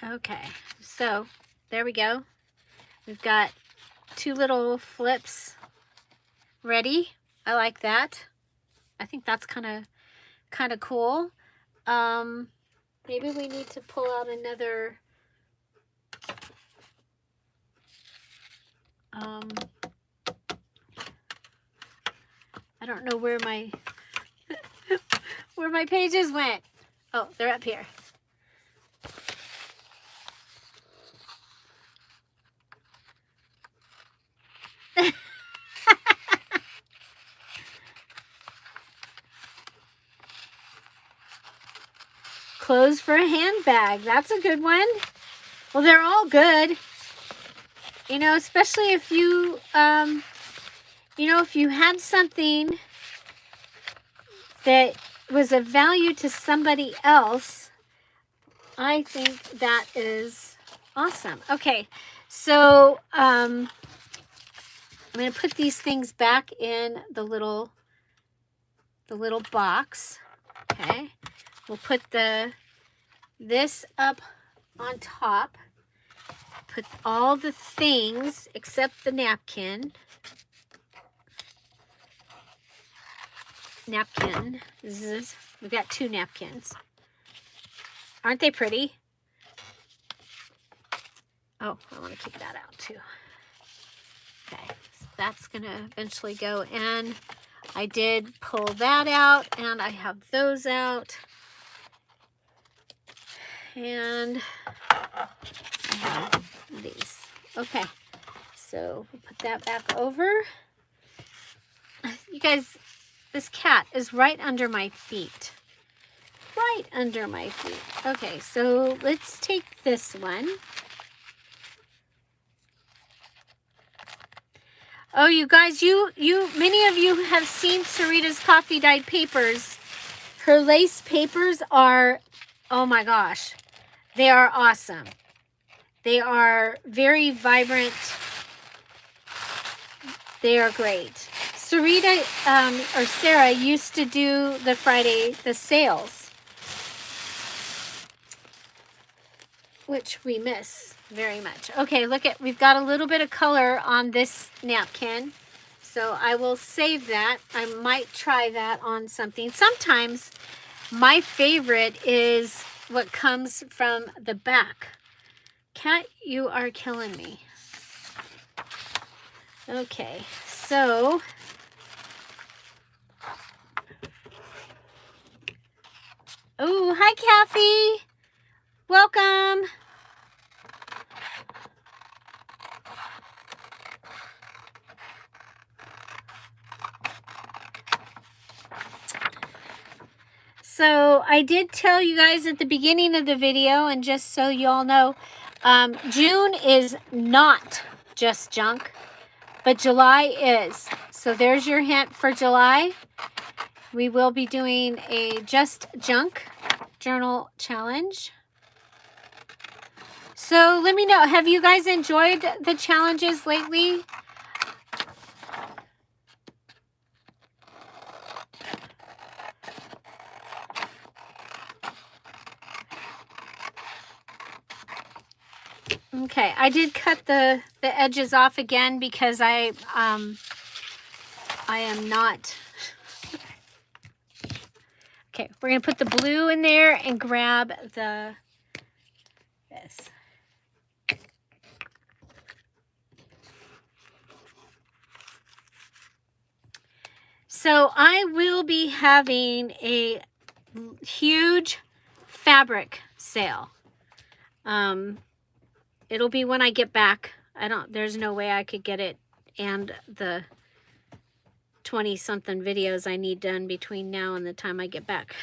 Okay, so there we go. We've got 2 little flips ready. I like that. I think that's kind of cool. Maybe we need to pull out another I don't know where my where my pages went. Oh, they're up here. Clothes for a handbag. That's a good one. Well, they're all good. You know, especially if you, you know, if you had something that was of value to somebody else, I think that is awesome. Okay, so I'm going to put these things back in the little box. Okay, we'll put this up on top. Put all the things except the napkin. We've got 2 napkins. Aren't they pretty? Oh, I want to keep that out too. Okay, so that's going to eventually go in. I did pull that out, and I have those out. And I have these. Okay, so we'll put that back over. You guys, this cat is right under my feet. Right under my feet. Okay, so let's take this one. Oh, you guys, many of you have seen Sarita's coffee dyed papers. Her lace papers are, oh my gosh, they are awesome. They are very vibrant. They are great. Sarita or Sarah used to do the sales, which we miss very much. Okay, look at, we've got a little bit of color on this napkin, so I will save that. I might try that on something. Sometimes my favorite is what comes from the back. Cat, you are killing me. Okay, so oh, hi Kathy. Welcome. So I did tell you guys at the beginning of the video, and just so you all know, June is not just junk, but July is. So there's your hint for July. We will be doing a just junk journal challenge. So let me know, have you guys enjoyed the challenges lately? Okay, I did cut the edges off again because I am not. Okay, we're gonna put the blue in there and grab this. So I will be having a huge fabric sale. It'll be when I get back. There's no way I could get it and the 20-something videos I need done between now and the time I get back.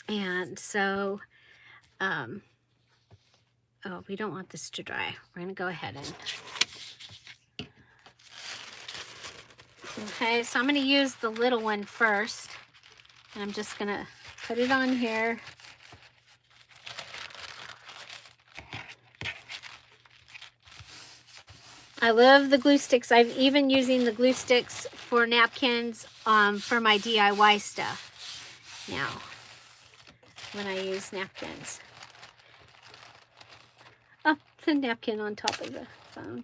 And so, oh, we don't want this to dry. We're going to go ahead and... Okay, so I'm going to use the little one first. And I'm just going to put it on here. I love the glue sticks. I've even using the glue sticks for napkins for my DIY stuff now when I use napkins. Oh, the napkin on top of the phone.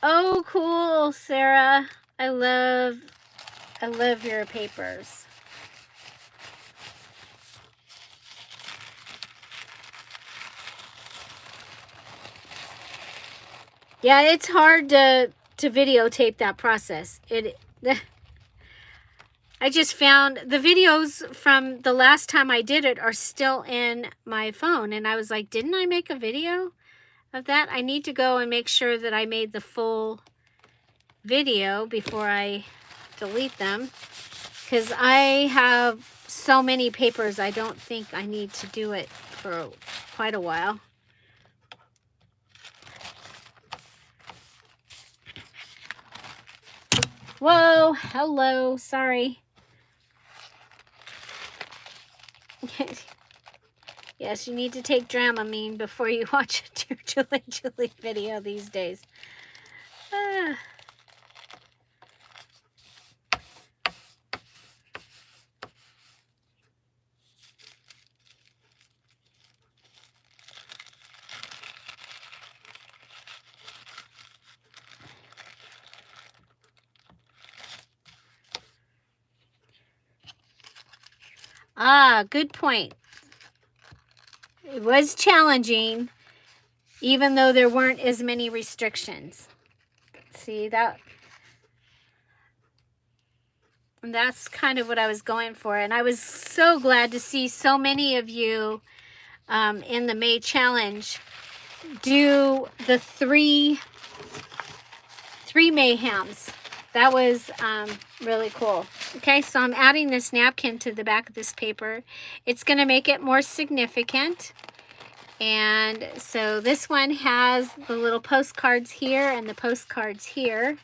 Oh, cool, Sarah. I love your papers. Yeah, it's hard to videotape that process. I just found the videos from the last time I did it are still in my phone. And I was like, didn't I make a video of that? I need to go and make sure that I made the full video before I delete them. Because I have so many papers, I don't think I need to do it for quite a while. Whoa, hello, sorry. Yes, you need to take Dramamine before you watch a DearJulieJulie video these days. Good point. It was challenging, even though there weren't as many restrictions. See, that's kind of what I was going for. And I was so glad to see so many of you in the May challenge do the three mayhems. That was really cool. Okay, so I'm adding this napkin to the back of this paper. It's going to make it more significant. And so this one has the little postcards here and the postcards here.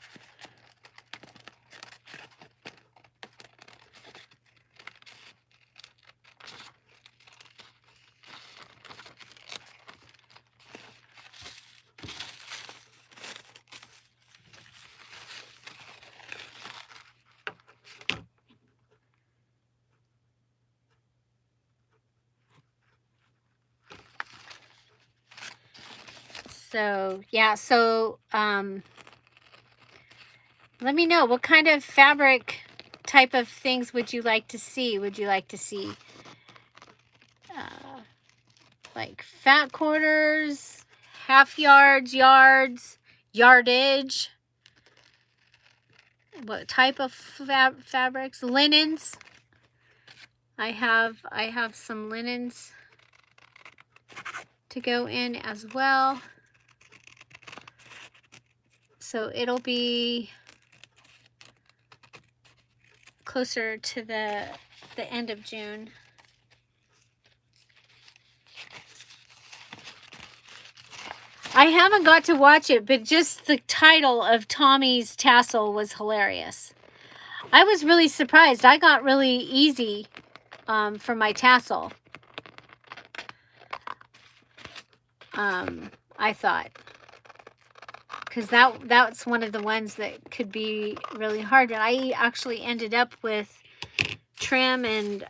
So, yeah, so let me know, what kind of fabric type of things would you like to see? Would you like to see like fat quarters, half yards, yards, yardage? What type of fabrics? Linens. I have some linens to go in as well. So it'll be closer to the end of June. I haven't got to watch it, but just the title of Tommy's tassel was hilarious. I was really surprised. I got really easy for my tassel. I thought. Because that's one of the ones that could be really hard. And I actually ended up with trim and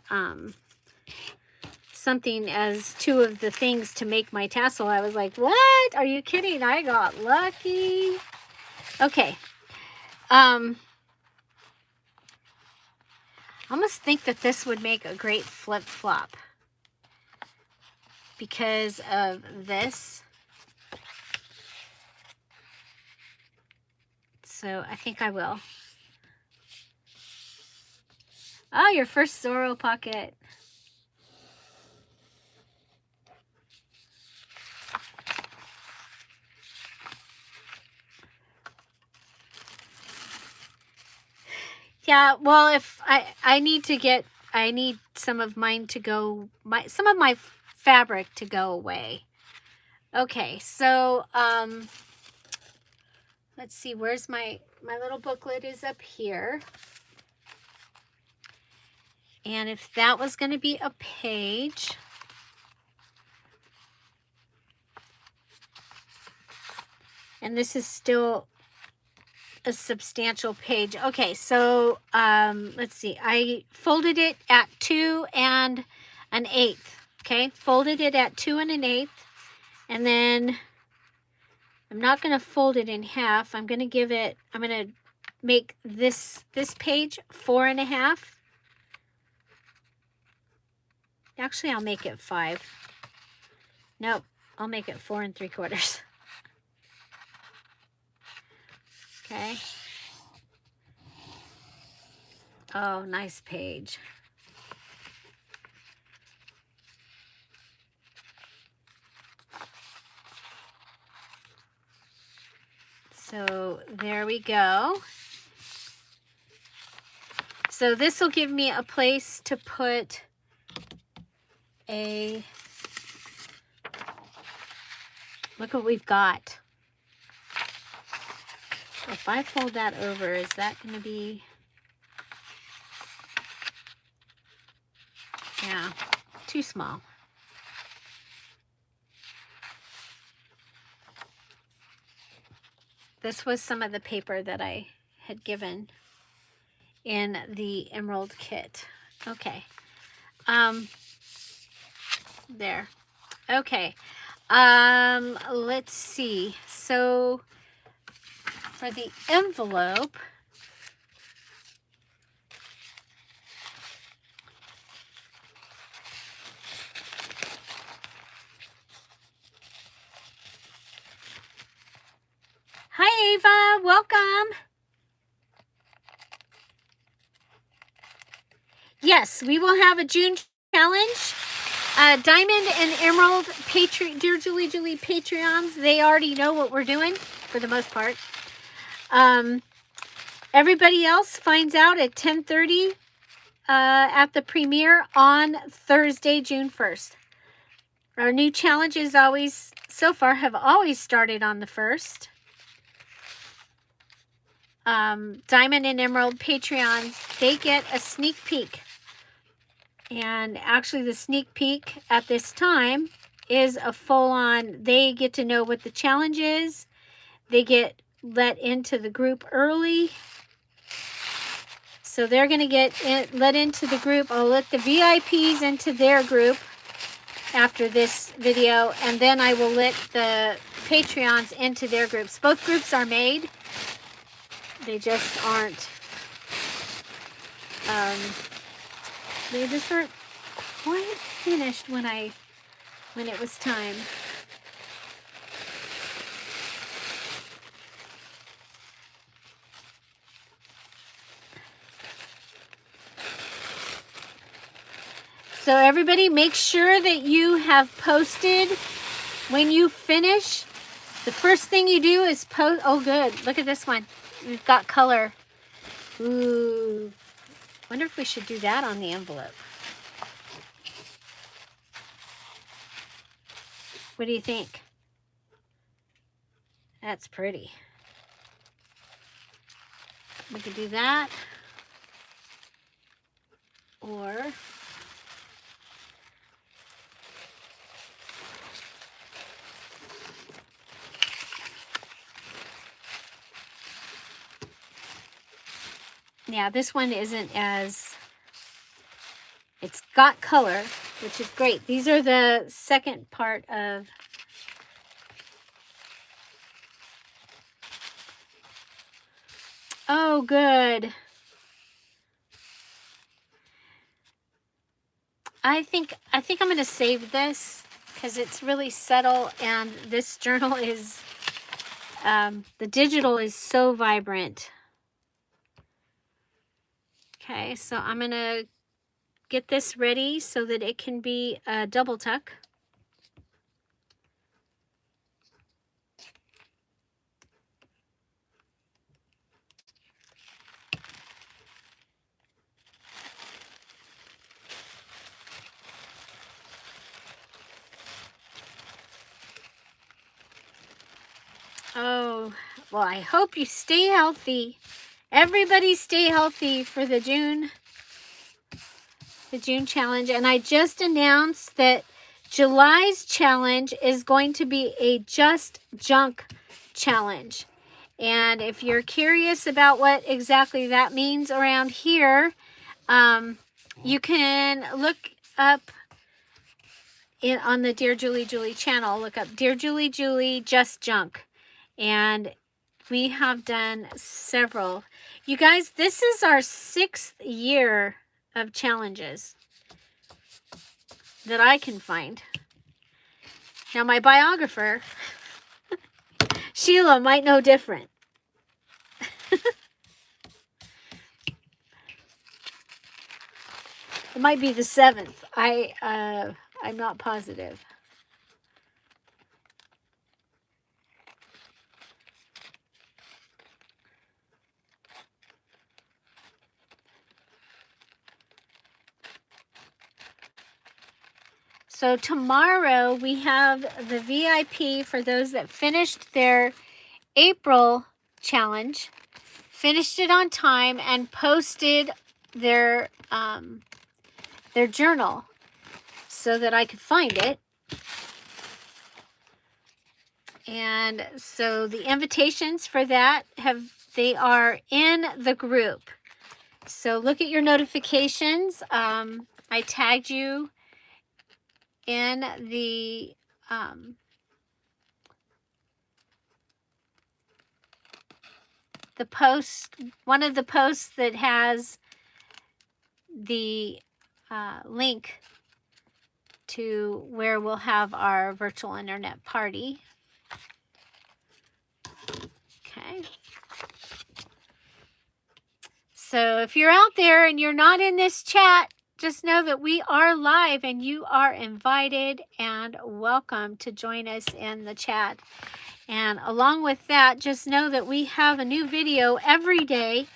something as two of the things to make my tassel. I was like, what? Are you kidding? I got lucky. Okay. I almost think that this would make a great flip-flop because of this. So I think I will. Oh, your first Zorro pocket. Yeah, well, if I need to get, I need some of mine to go, some of my fabric to go away. Okay, so let's see, where's my little booklet is up here. And if that was going to be a page, and this is still a substantial page. Okay, so let's see. I folded it at 2 1/8. Okay, folded it at 2 1/8, and then I'm not going to fold it in half. I'm going to make this page 4 1/2. Actually, I'll make it 5. Nope, I'll make it 4 3/4. Okay. Oh, nice page. So there we go. So this will give me a place to put a, look what we've got. If I fold that over, is that going to be, yeah, too small. This was some of the paper that I had given in the Emerald kit. Okay. There. Okay. Let's see. So for the envelope, hi Ava, welcome. Yes, we will have a June challenge. Diamond and Emerald Dear Julie Patreons, they already know what we're doing for the most part. Everybody else finds out at 10:30 at the premiere on Thursday, June 1st. Our new challenges so far have always started on the 1st. Diamond and Emerald Patreons, they get a sneak peek. And actually the sneak peek at this time is a full-on, they get to know what the challenge is. They get let into the group early. So they're going to get let into the group. I'll let the VIPs into their group after this video. And then I will let the Patreons into their groups. Both groups are made. They just aren't, they just aren't quite finished when it was time. So everybody, make sure that you have posted when you finish. The first thing you do is post. Oh, good. Look at this one. We've got color. Ooh. Wonder if we should do that on the envelope. What do you think? That's pretty. We could do that. Or yeah, this one isn't as, it's got color, which is great. These are the second part of, oh, good. I think I'm going to save this because it's really subtle, and this journal is, the digital is so vibrant. Okay, so I'm going to get this ready so that it can be a double tuck. well, I hope you stay healthy. Everybody stay healthy for the June challenge. And I just announced that July's challenge is going to be a Just Junk challenge. And if you're curious about what exactly that means around here, you can look up on the Dear Julie Julie channel. Look up Dear Julie Julie Just Junk. And we have done several. You guys, this is our 6th year of challenges that I can find. Now, my biographer, Sheila, might know different. It might be the 7th. I'm not positive. So tomorrow we have the VIP for those that finished their April challenge, finished it on time, and posted their journal so that I could find it. And so the invitations for that they are in the group. So look at your notifications. I tagged you in the post, one of the posts that has the link to where we'll have our virtual internet party. Okay. So if you're out there and you're not in this chat, just know that we are live and you are invited and welcome to join us in the chat. And along with that, just know that we have a new video every day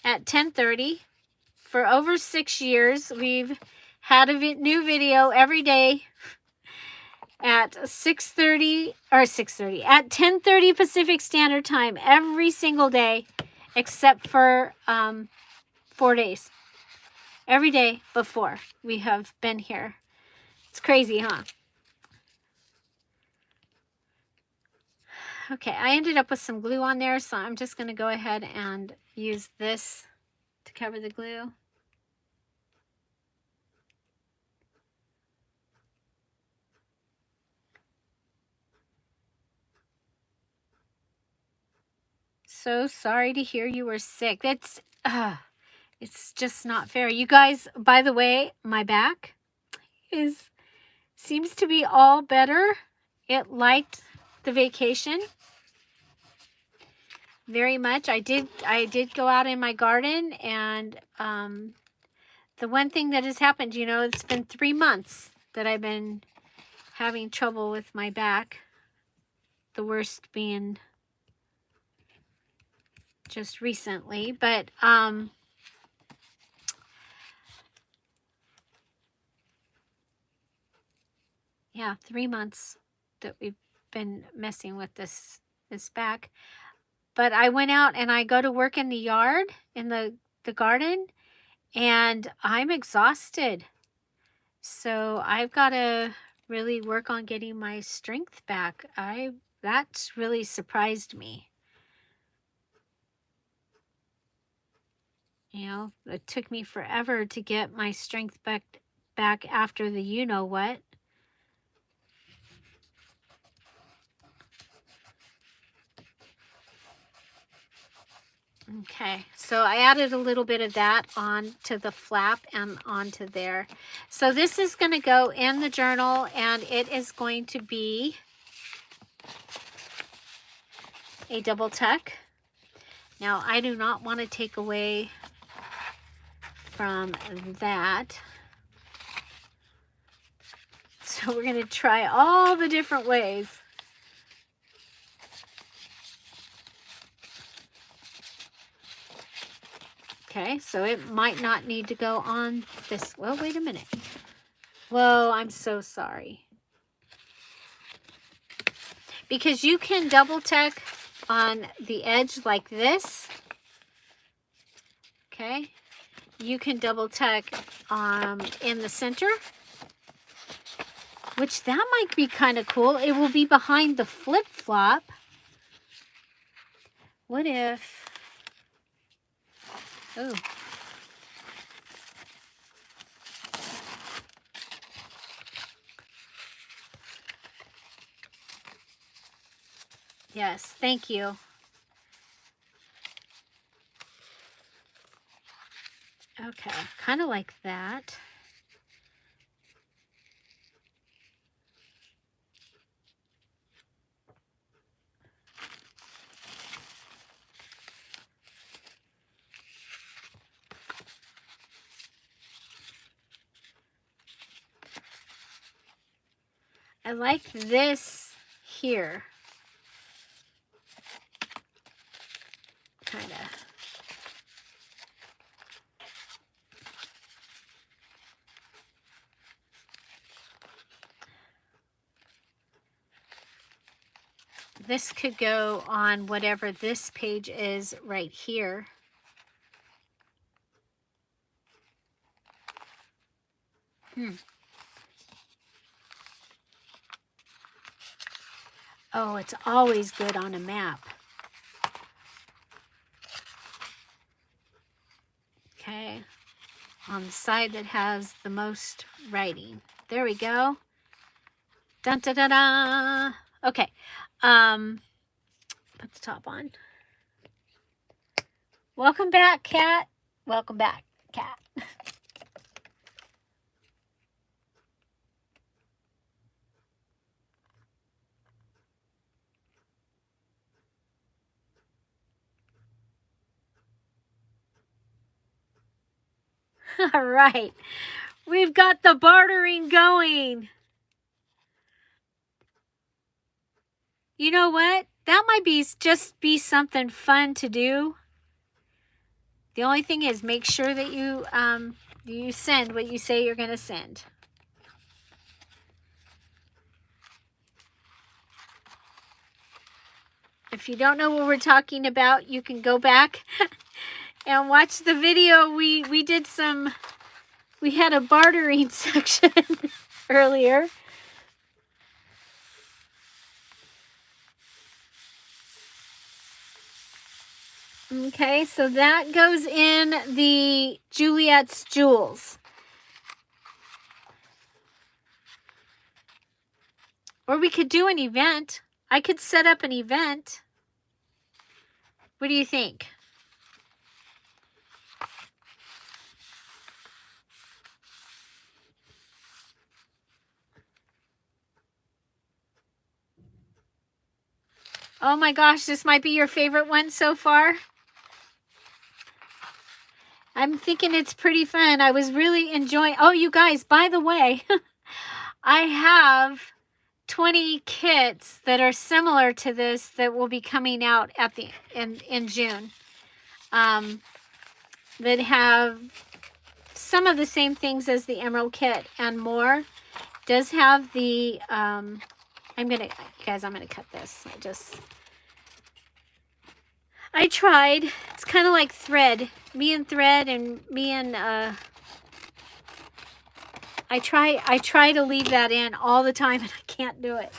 at 10:30. For over 6 years, we've had a new video every day at 6:30 or 6:30 at 10:30 Pacific Standard Time every single day, except for 4 days. Every day before we have been here. It's crazy, huh? Okay, I ended up with some glue on there, so I'm just going to go ahead and use this to cover the glue. So sorry to hear you were sick. It's just not fair. You guys, by the way, my back seems to be all better. It liked the vacation very much. I did go out in my garden, and the one thing that has happened, you know, it's been 3 months that I've been having trouble with my back. The worst being just recently, but yeah, 3 months that we've been messing with this back. But I went out and I go to work in the yard, in the garden, and I'm exhausted. So I've got to really work on getting my strength back. That's really surprised me. You know, it took me forever to get my strength back after the you-know-what. Okay, so I added a little bit of that onto the flap and onto there. So this is going to go in the journal, and it is going to be a double tuck. Now, I do not want to take away from that. So we're going to try all the different ways. Okay, so it might not need to go on this. Well, wait a minute. Whoa, I'm so sorry. Because you can double tuck on the edge like this. Okay. You can double tuck in the center, which that might be kind of cool. It will be behind the flip-flop. What if, oh, yes, thank you. Okay, kind of like that. I like this here. Kind of. This could go on whatever this page is right here. Oh, it's always good on a map. Okay, on the side that has the most writing. There we go. Dun da da da. Okay, put the top on. Welcome back, Cat. Welcome back, Cat. All right, we've got the bartering going. You know what? That might just be something fun to do. The only thing is, make sure that you send what you say you're going to send. If you don't know what we're talking about, you can go back and watch the video. We had a bartering section earlier. Okay, so that goes in the Juliet's Jewels. Or we could do an event. I could set up an event. What do you think? Oh my gosh, this might be your favorite one so far. I'm thinking it's pretty fun. I was really enjoying. Oh, you guys, by the way, I have 20 kits that are similar to this that will be coming out at in June. That have some of the same things as the Emerald kit and more. Does have the I'm gonna cut this. I tried. It's kind of like thread. Me and thread and me and I try to leave that in all the time and I can't do it.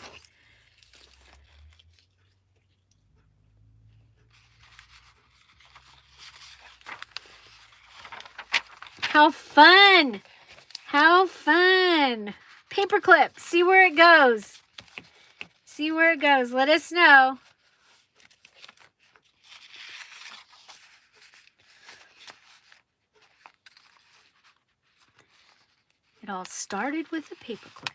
How fun! How fun! Paperclip. See where it goes. See where it goes. Let us know. It all started with a paperclip.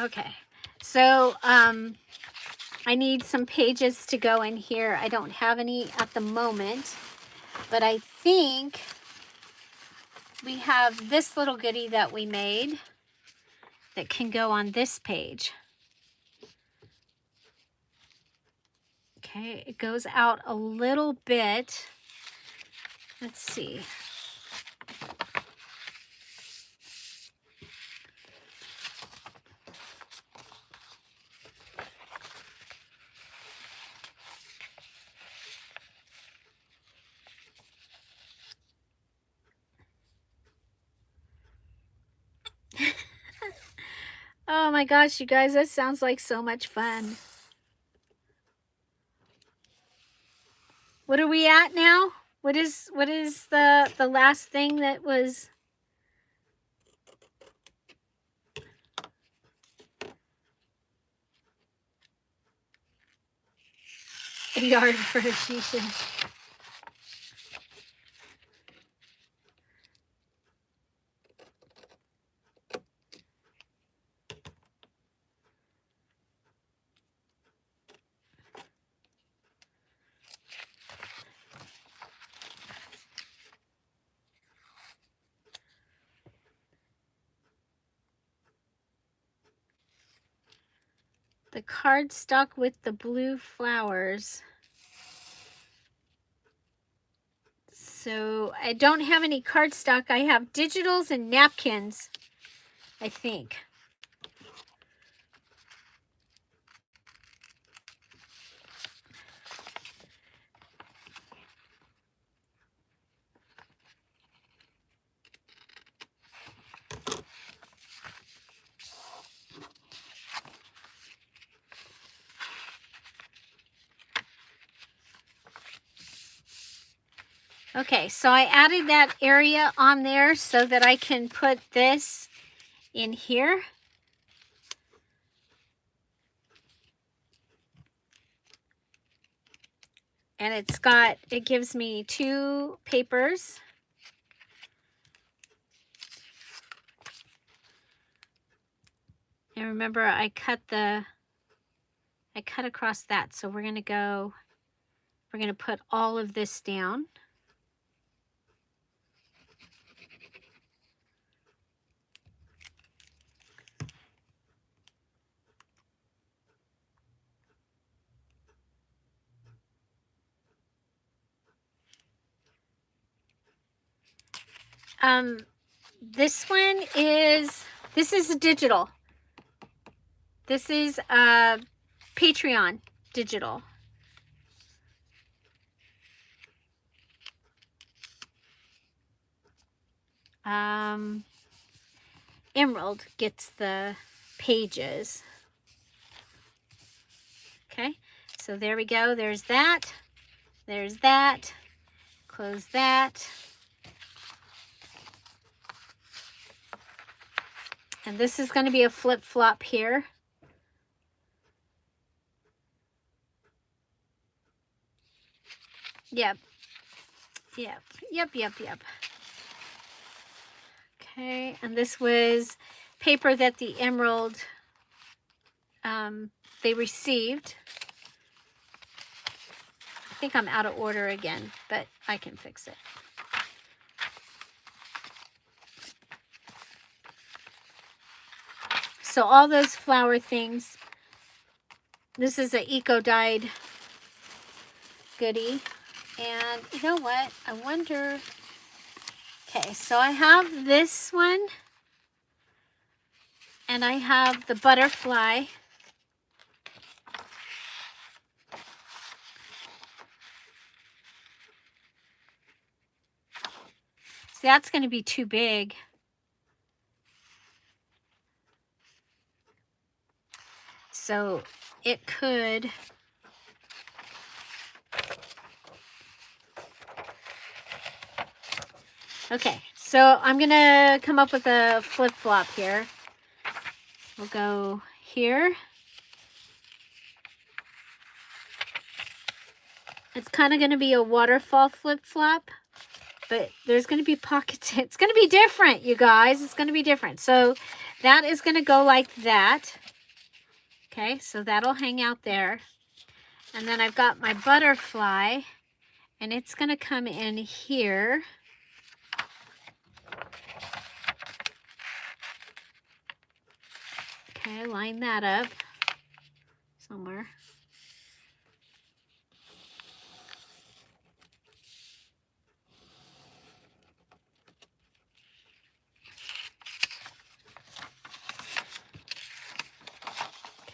Okay, so I need some pages to go in here. I don't have any at the moment, but I think we have this little goodie that we made that can go on this page. Okay, it goes out a little bit. Let's see. Oh my gosh, you guys, that sounds like so much fun. What are we at now? What is the last thing that was? A yard for a shisha. The cardstock with the blue flowers. So I don't have any cardstock. I have digitals and napkins, I think. Okay, so I added that area on there so that I can put this in here. And it gives me 2 papers. And remember, I cut across that. So we're gonna put all of this down. This is a digital. This is a Patreon digital. Emerald gets the pages. Okay, so there we go. There's that. There's that. Close that. And this is going to be a flip-flop here. Yep. Okay, and this was paper that the Emerald, they received. I think I'm out of order again, but I can fix it. So all those flower things, this is an eco-dyed goodie. And you know what? I wonder, okay, so I have this one. And I have the butterfly. So that's going to be too big. So it could, okay, so I'm going to come up with a flip-flop here. We'll go here. It's kind of going to be a waterfall flip-flop, but there's going to be pockets. It's going to be different, you guys. It's going to be different. So that is going to go like that. Okay, so that'll hang out there. And then I've got my butterfly, and it's going to come in here. Okay, line that up somewhere.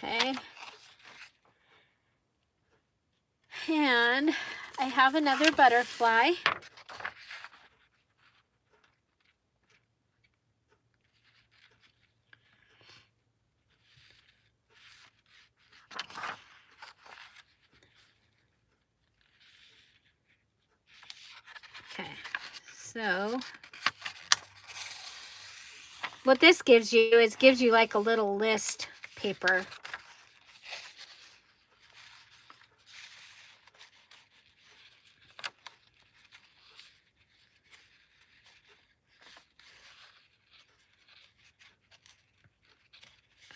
Okay. And I have another butterfly. Okay, so what this gives you is gives you like a little list paper.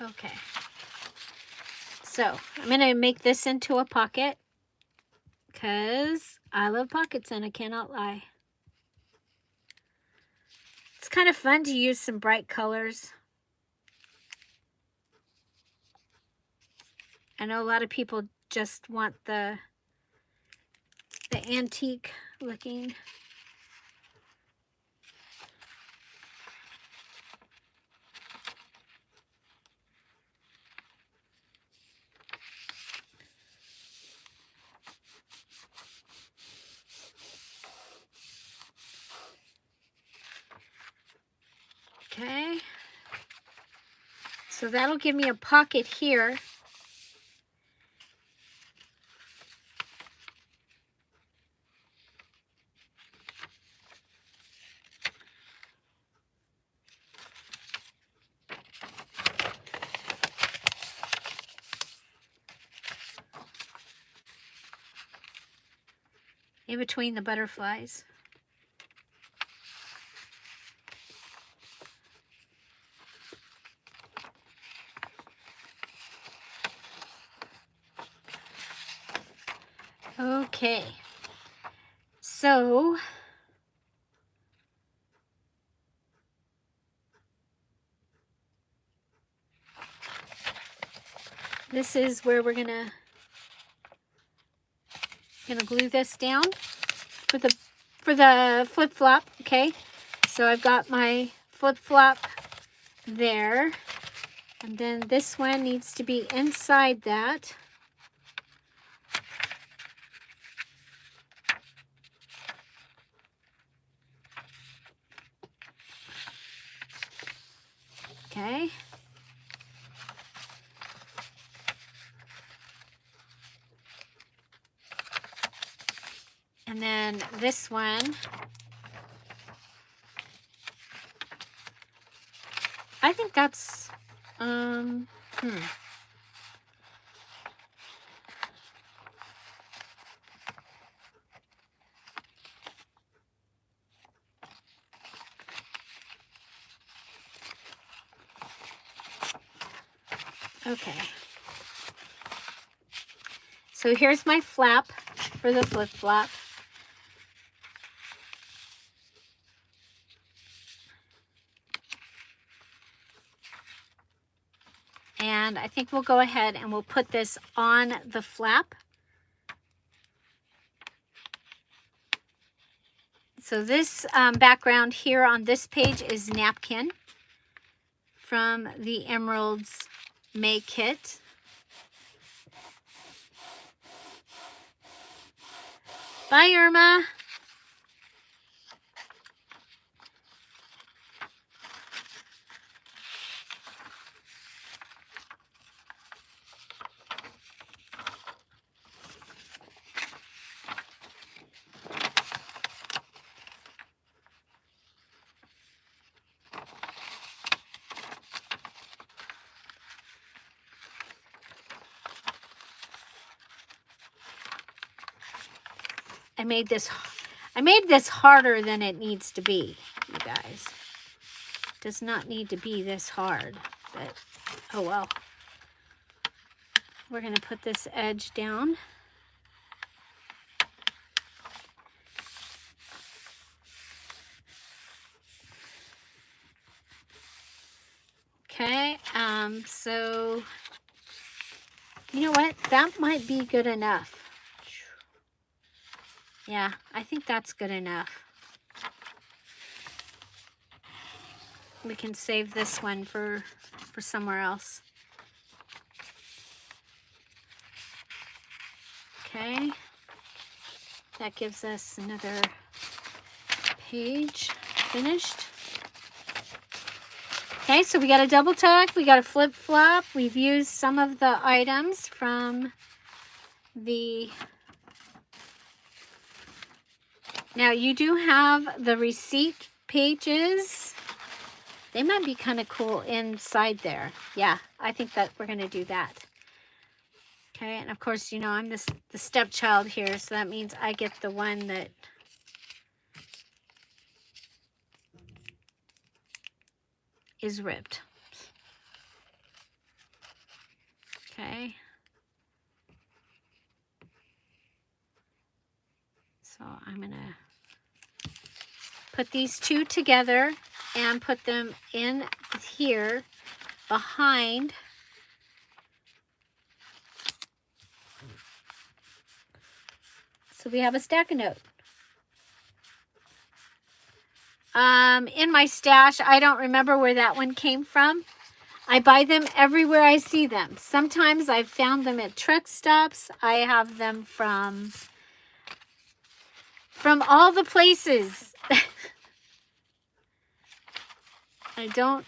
Okay, so I'm going to make this into a pocket because I love pockets and I cannot lie. It's kind of fun to use some bright colors. I know a lot of people just want the antique looking. Okay, so that'll give me a pocket here. In between the butterflies. Okay, so this is where we're gonna glue this down for the flip-flop. Okay, so I've got my flip-flop there, and then this one needs to be inside that. Okay. And then this one, I think that's, okay. So here's my flap for the flip-flop. And I think we'll go ahead and we'll put this on the flap. So this background here on this page is napkin from the Emeralds May Kit. Bye, Irma. I made this harder than it needs to be, you guys. It does not need to be this hard, but oh well. We're going to put this edge down. Okay, so you know what? That might be good enough. Yeah, I think that's good enough. We can save this one for somewhere else. Okay, that gives us another page finished. Okay, so we got a double tuck, we got a flip flop. We've used some of the items from the... Now you do have the receipt pages. They might be kind of cool inside there. Yeah, I think that we're going to do that. Okay, and of course, you know, I'm the stepchild here, so that means I get the one that is ripped. Okay. So I'm going to put these two together and put them in here behind. So we have a stack of notes. In my stash, I don't remember where that one came from. I buy them everywhere I see them. Sometimes I've found them at truck stops. I have them from all the places. A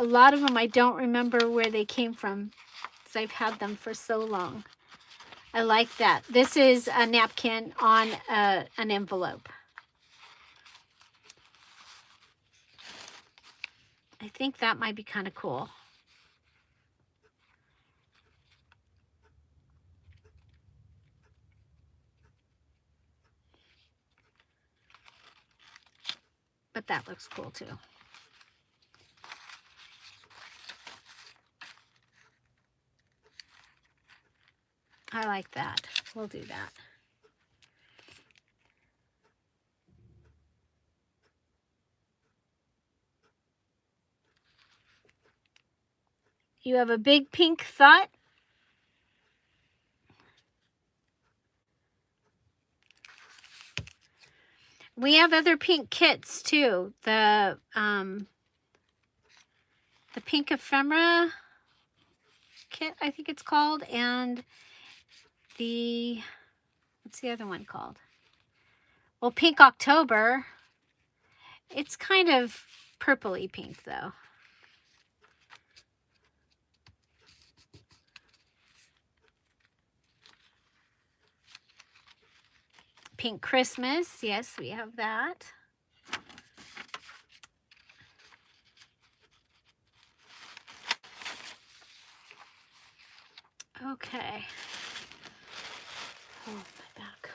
lot of them I don't remember where they came from because I've had them for so long. I like that. This is a napkin on an envelope. I think that might be kind of cool. But that looks cool too. I like that. We'll do that. You have a big pink thought. We have other pink kits too. The pink ephemera kit, I think it's called, and the, what's the other one called? Well, Pink October. It's kind of purpley pink though. Pink Christmas, yes, we have that. Okay. Oh, my back.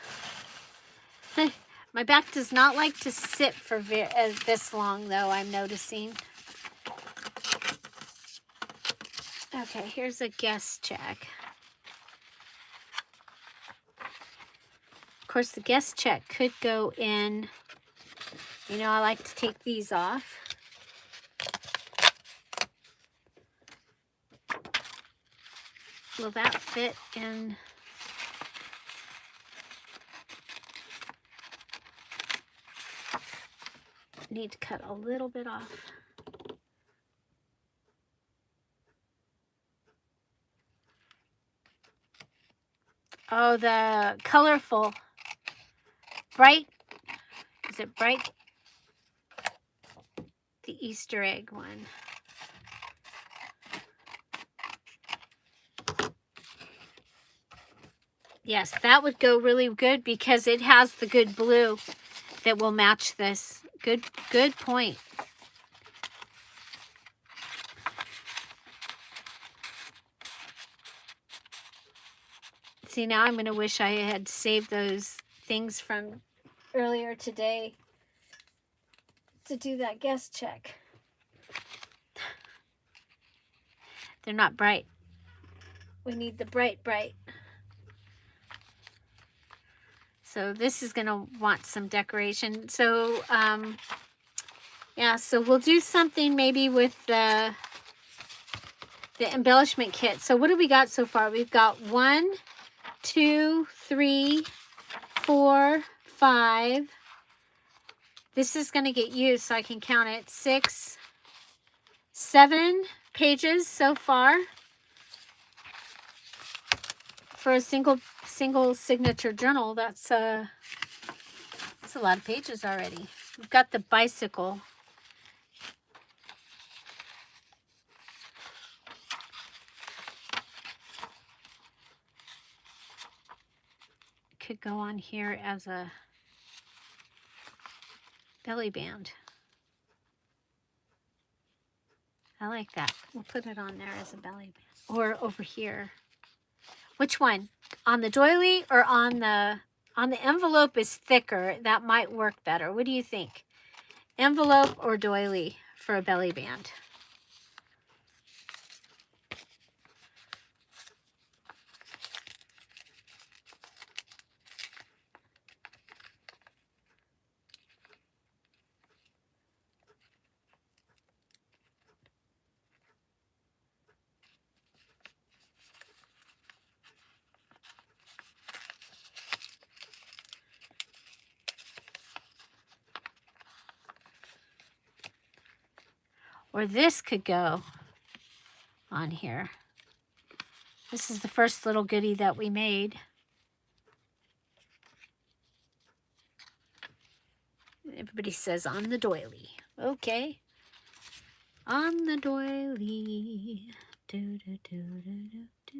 My back does not like to sit for this long, though, I'm noticing. Okay, here's a guest check. Of course, the guest check could go in. You know, I like to take these off. Will that fit in? Need to cut a little bit off. Oh, the colorful, bright, is it bright? The Easter egg one. Yes, that would go really good because it has the good blue that will match this. Good point. See, now I'm going to wish I had saved those things from earlier today to do that guest check. They're not bright. We need the bright. So this is going to want some decoration. So Yeah, so we'll do something maybe with the embellishment kit. So what do we got so far? We've got 1, 2, 3, 4, 5. This is going to get used so I can count it. 6, 7 pages so far for a single signature journal. That's a lot of pages already. We've got the bicycle. Could go on here as a belly band. I like that. We'll put it on there as a belly band. Or over here. Which one? On the doily or on the envelope is thicker. That might work better. What do you think? Envelope or doily for a belly band? Or this could go on here. This is the first little goodie that we made. Everybody says on the doily. Okay. On the doily. Do, do, do, do, do, do.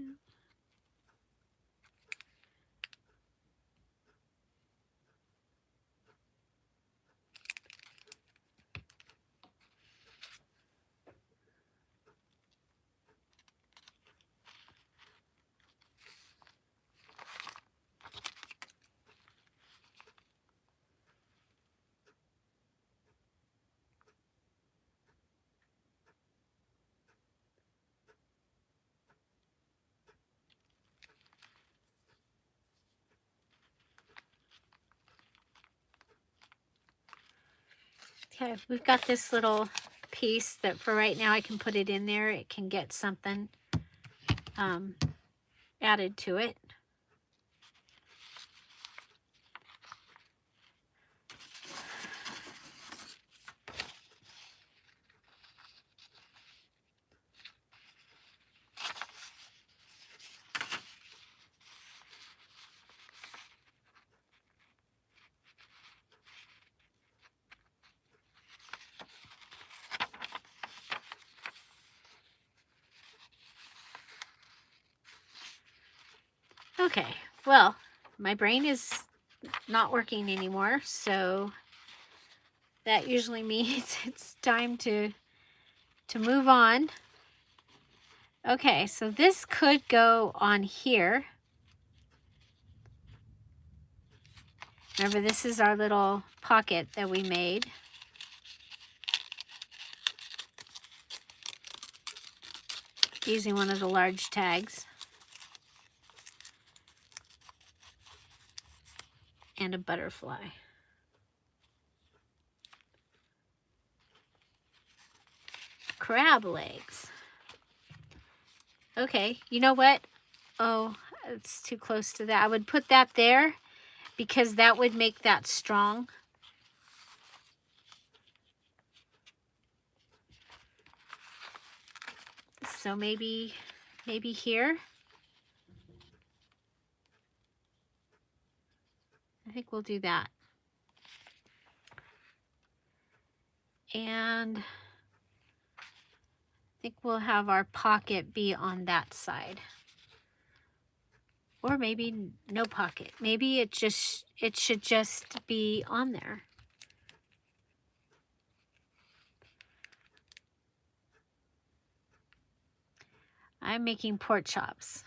Okay, we've got this little piece that for right now I can put it in there. It can get something added to it. Okay, well, my brain is not working anymore, so that usually means it's time to move on. Okay, so this could go on here. Remember, this is our little pocket that we made. Using one of the large tags. And a butterfly. Crab legs. Okay, you know what? Oh, it's too close to that. I would put that there because that would make that strong. So maybe here. I think we'll do that. And I think we'll have our pocket be on that side. Or maybe no pocket. Maybe it should just be on there. I'm making pork chops.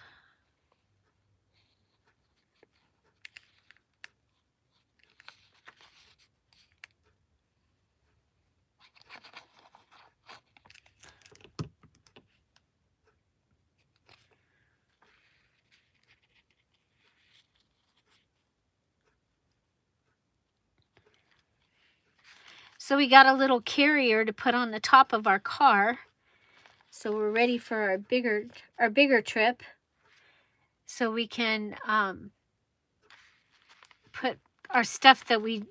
So we got a little carrier to put on the top of our car. So we're ready for our bigger trip. So we can put our stuff that we,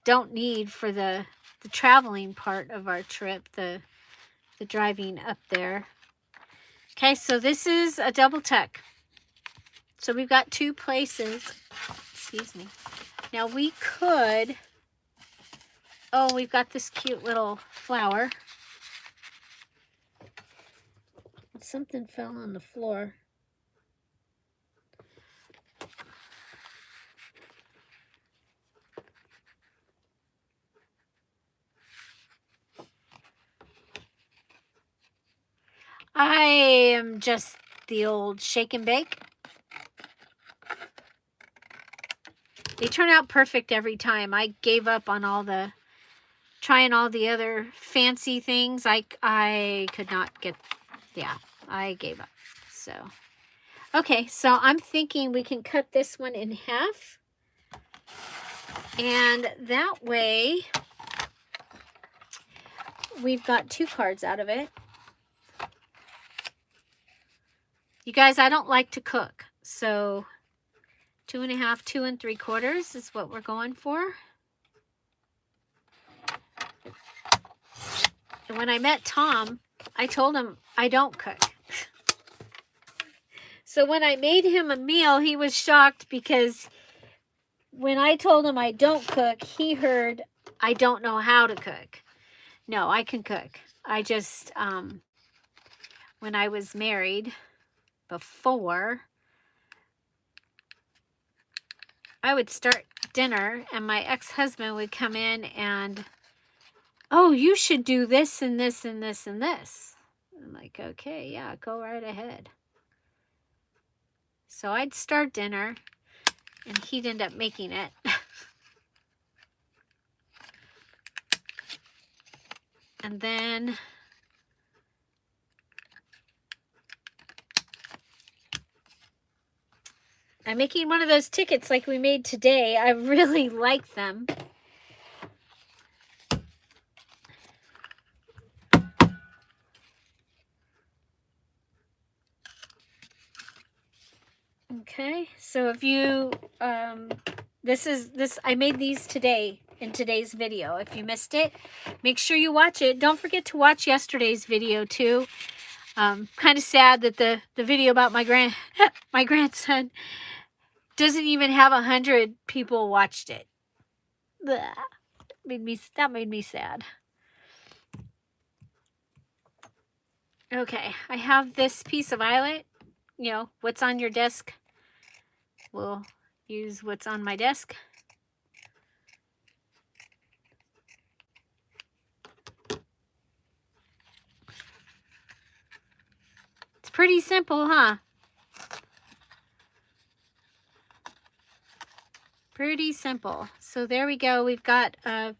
don't need for the traveling part of our trip, the driving up there. Okay, so this is a double tuck. So we've got 2 places. Excuse me. Now we could, we've got this cute little flower. Something fell on the floor. I am just the old shake and bake. They turn out perfect every time. I gave up on trying all the other fancy things. I could not get, I gave up. So, okay, so I'm thinking we can cut this one in half. And that way, we've got 2 cards out of it. You guys, I don't like to cook, so 2 1/2, 2 3/4 is what we're going for. And when I met Tom, I told him I don't cook. So when I made him a meal, he was shocked because when I told him I don't cook, he heard I don't know how to cook. No, I can cook. I just, when I was married before, I would start dinner and my ex-husband would come in and, oh, you should do this and this and this and this. I'm like, okay, yeah, go right ahead. So I'd start dinner and he'd end up making it. And then I'm making one of those tickets like we made today. I really like them. Okay, so if you, I made these today in today's video. If you missed it, make sure you watch it. Don't forget to watch yesterday's video too. Kind of sad that the video about my grandson doesn't even have 100 people watched it. That made me sad. Okay, I have this piece of eyelet. What's on your desk. We'll use what's on my desk. It's pretty simple, huh? Pretty simple. So there we go. We've got a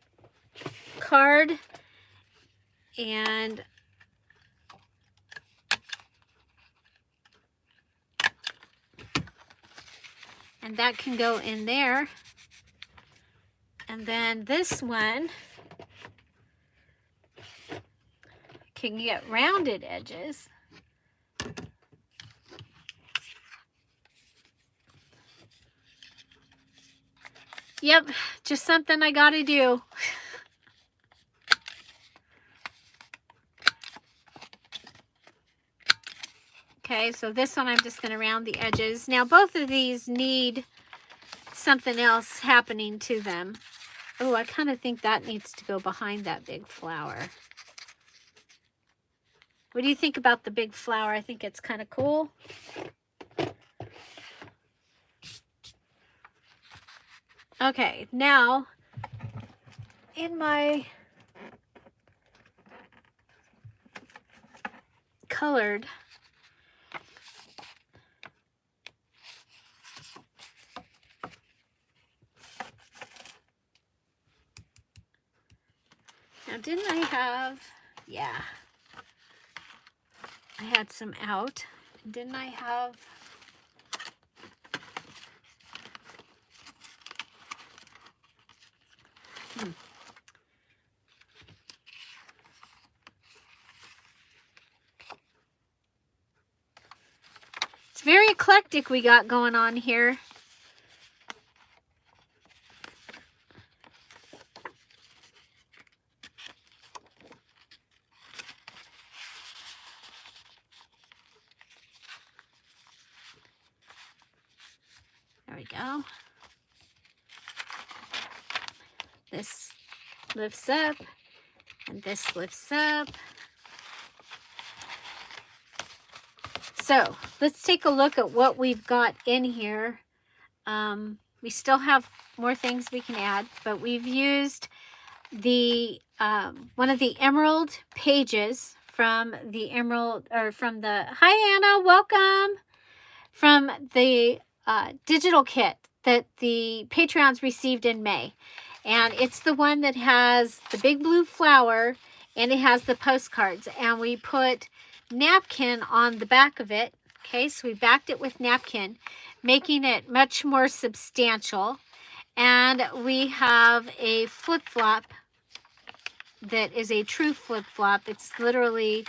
card and that can go in there. And then this one can get rounded edges. Yep, just something I gotta do. Okay, so this one I'm just gonna round the edges. Now both of these need something else happening to them. Oh, I kind of think that needs to go behind that big flower. What do you think about the big flower? I think it's kind of cool. Okay, now in my colored now didn't I have, yeah, I had some out. Didn't I have very eclectic we got going on here. There we go. This lifts up, and this lifts up. So let's take a look at what we've got in here. We still have more things we can add, but we've used the one of the emerald pages from the emerald, or from the, hi Anna, welcome, from the digital kit that the Patreons received in May. And it's the one that has the big blue flower, and it has the postcards, and we put napkin on the back of it. Okay, so we backed it with napkin, making it much more substantial. And we have a flip-flop that is a true flip-flop. It's literally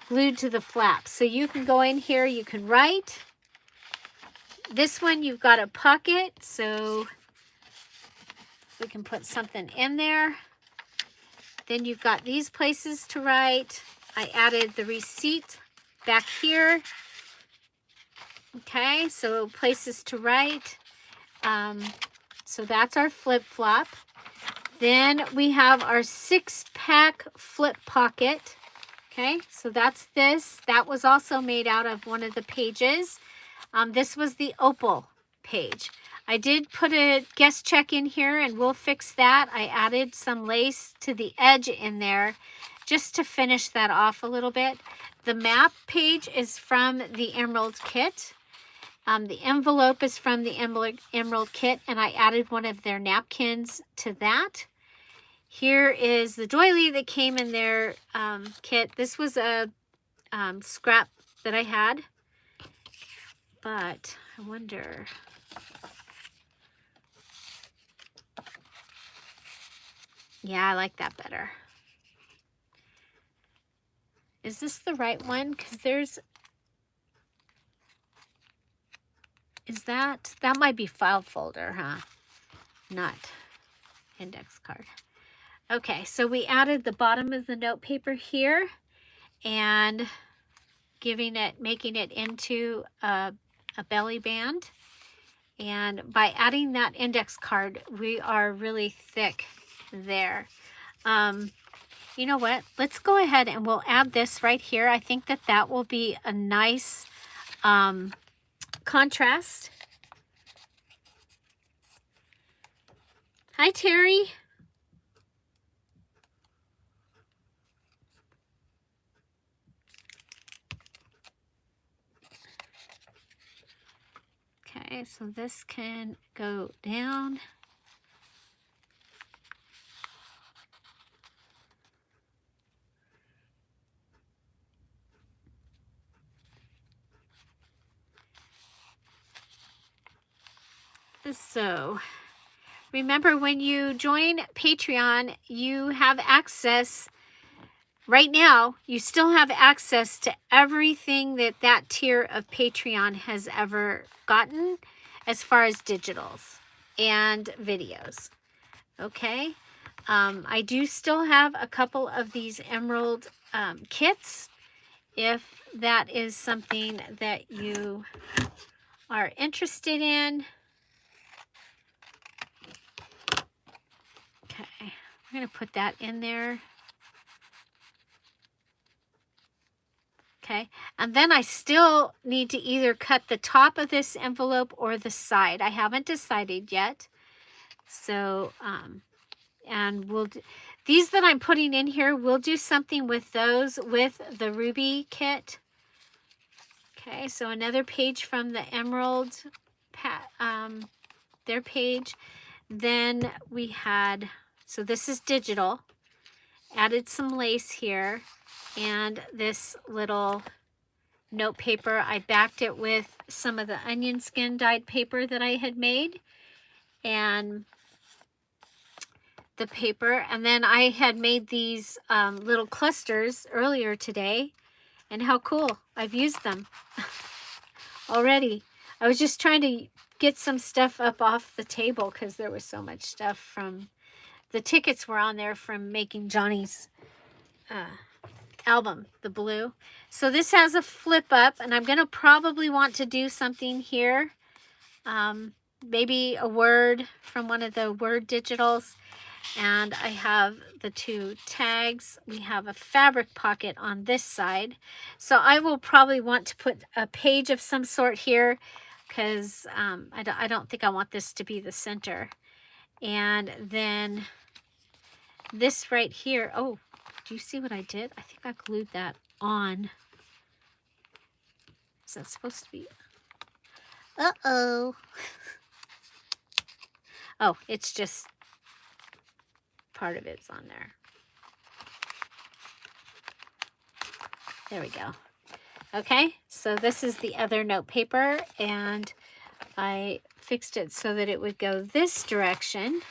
glued to the flap. So you can go in here, you can write. This one you've got a pocket, so we can put something in there. Then you've got these places to write. I added the receipt back here. Okay, so places to write. So that's our flip-flop. Then we have our 6-pack flip pocket. Okay, so that's this. That was also made out of one of the pages. This was the opal page. I did put a guest check in here, and we'll fix that. I added some lace to the edge in there just to finish that off a little bit. The map page is from the Emerald kit. The envelope is from the Emerald kit, and I added one of their napkins to that. Here is the doily that came in their kit. This was a scrap that I had, but I wonder... Yeah, I like that better. Is this the right one? Because there's... Is that... That might be file folder, huh? Not index card. Okay, so we added the bottom of the note paper here and making it into a belly band. And by adding that index card, we are really thick there. You know what? Let's go ahead and we'll add this right here. I think that that will be a nice contrast. Hi, Terry. Okay, so this can go down. So remember, when you join Patreon, you have access. Right now, you still have access to everything that that tier of Patreon has ever gotten as far as digitals and videos. Okay. I do still have a couple of these emerald kits, if that is something that you are interested in. Okay, we're going to put that in there. Okay, and then I still need to either cut the top of this envelope or the side. I haven't decided yet. So, and these that I'm putting in here, we'll do something with those with the ruby kit. Okay, so another page from the emerald, their page. Then we had, so this is digital, added some lace here, and this little note paper, I backed it with some of the onion skin dyed paper that I had made, and the paper. And then I had made these little clusters earlier today, and how cool, I've used them. already. I was just trying to get some stuff up off the table because there was so much stuff from the tickets were on there from making Johnny's album, the blue. So this has a flip up, and I'm going to probably want to do something here. Maybe a word from one of the word digitals. And I have the 2 tags. We have a fabric pocket on this side. So I will probably want to put a page of some sort here because I don't think I want this to be the center. And then this right here. Oh, do you see what I did? I think I glued that on. Is that supposed to be? Uh-oh. Oh, it's just part of it's on there. There we go. Okay, so this is the other note paper, and I fixed it so that it would go this direction.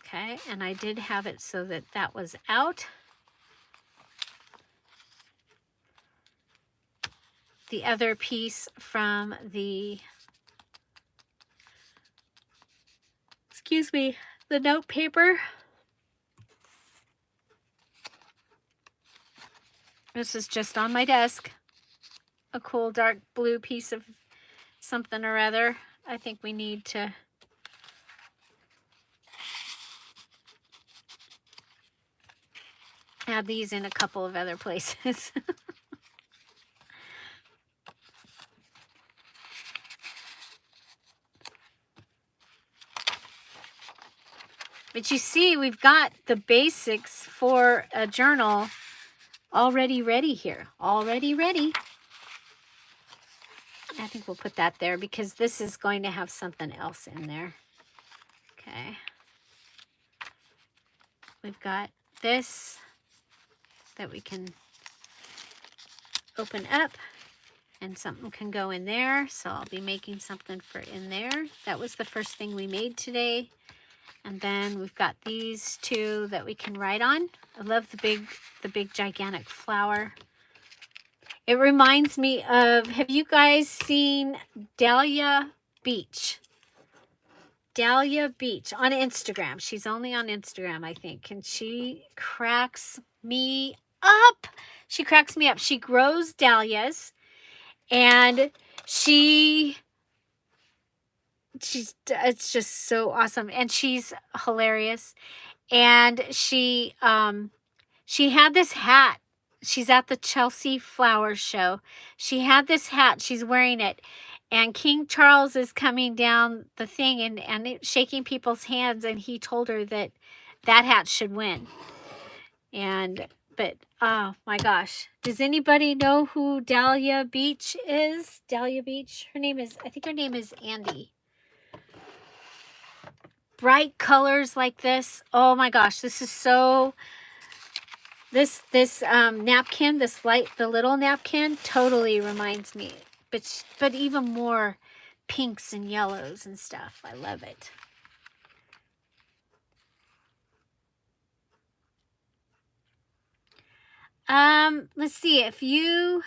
Okay, and I did have it so that that was out. The other piece from the, excuse me, the note paper. This is just on my desk. A cool dark blue piece of something or other. I think we need to add these in a couple of other places. But you see, we've got the basics for a journal already ready here. Already ready. I think we'll put that there because this is going to have something else in there. Okay. We've got this that we can open up and something can go in there. So I'll be making something for in there. That was the first thing we made today. And then we've got these 2 that we can write on. I love the big gigantic flower. It reminds me of, have you guys seen Dahlia Beach? Dahlia Beach on Instagram. She's only on Instagram, I think. And she cracks me up. She cracks me up. She grows dahlias and it's just so awesome, and she's hilarious. And she had this hat. She's at the Chelsea Flower Show. She had this hat. She's wearing it, and King Charles is coming down the thing and shaking people's hands, and he told her that hat should win. But oh my gosh, does anybody know who Dahlia Beach is? Dahlia Beach. I think her name is Andy. Bright colors like this. Oh my gosh, this is so, this napkin, the little napkin totally reminds me, but even more pinks and yellows and stuff. I love it. Let's see if you,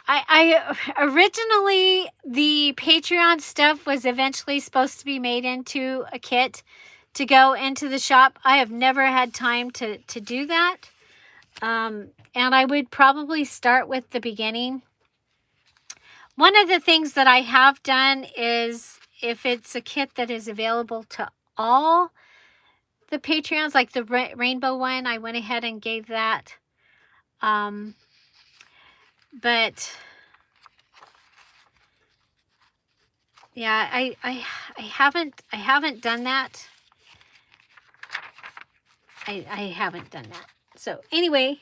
I originally, the Patreon stuff was eventually supposed to be made into a kit to go into the shop. I have never had time to do that. And I would probably start with the beginning. One of the things that I have done is, if it's a kit that is available to all the Patreons, like the rainbow one, I went ahead and gave that. But yeah, I haven't done that. I haven't done that. So anyway,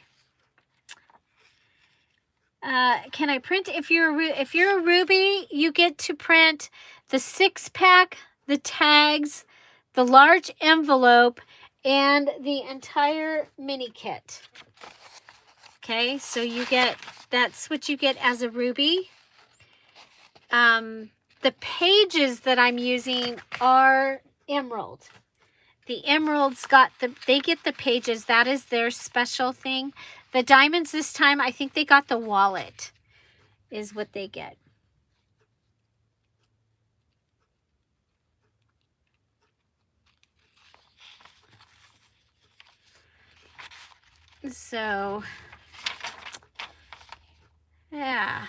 can I print? If you're a Ruby, you get to print the 6-pack, the tags, the large envelope, and the entire mini kit. Okay, so you get, that's what you get as a Ruby. The pages that I'm using are emerald. The emeralds they get the pages. That is their special thing. The diamonds this time, I think they got the wallet is what they get. So, yeah.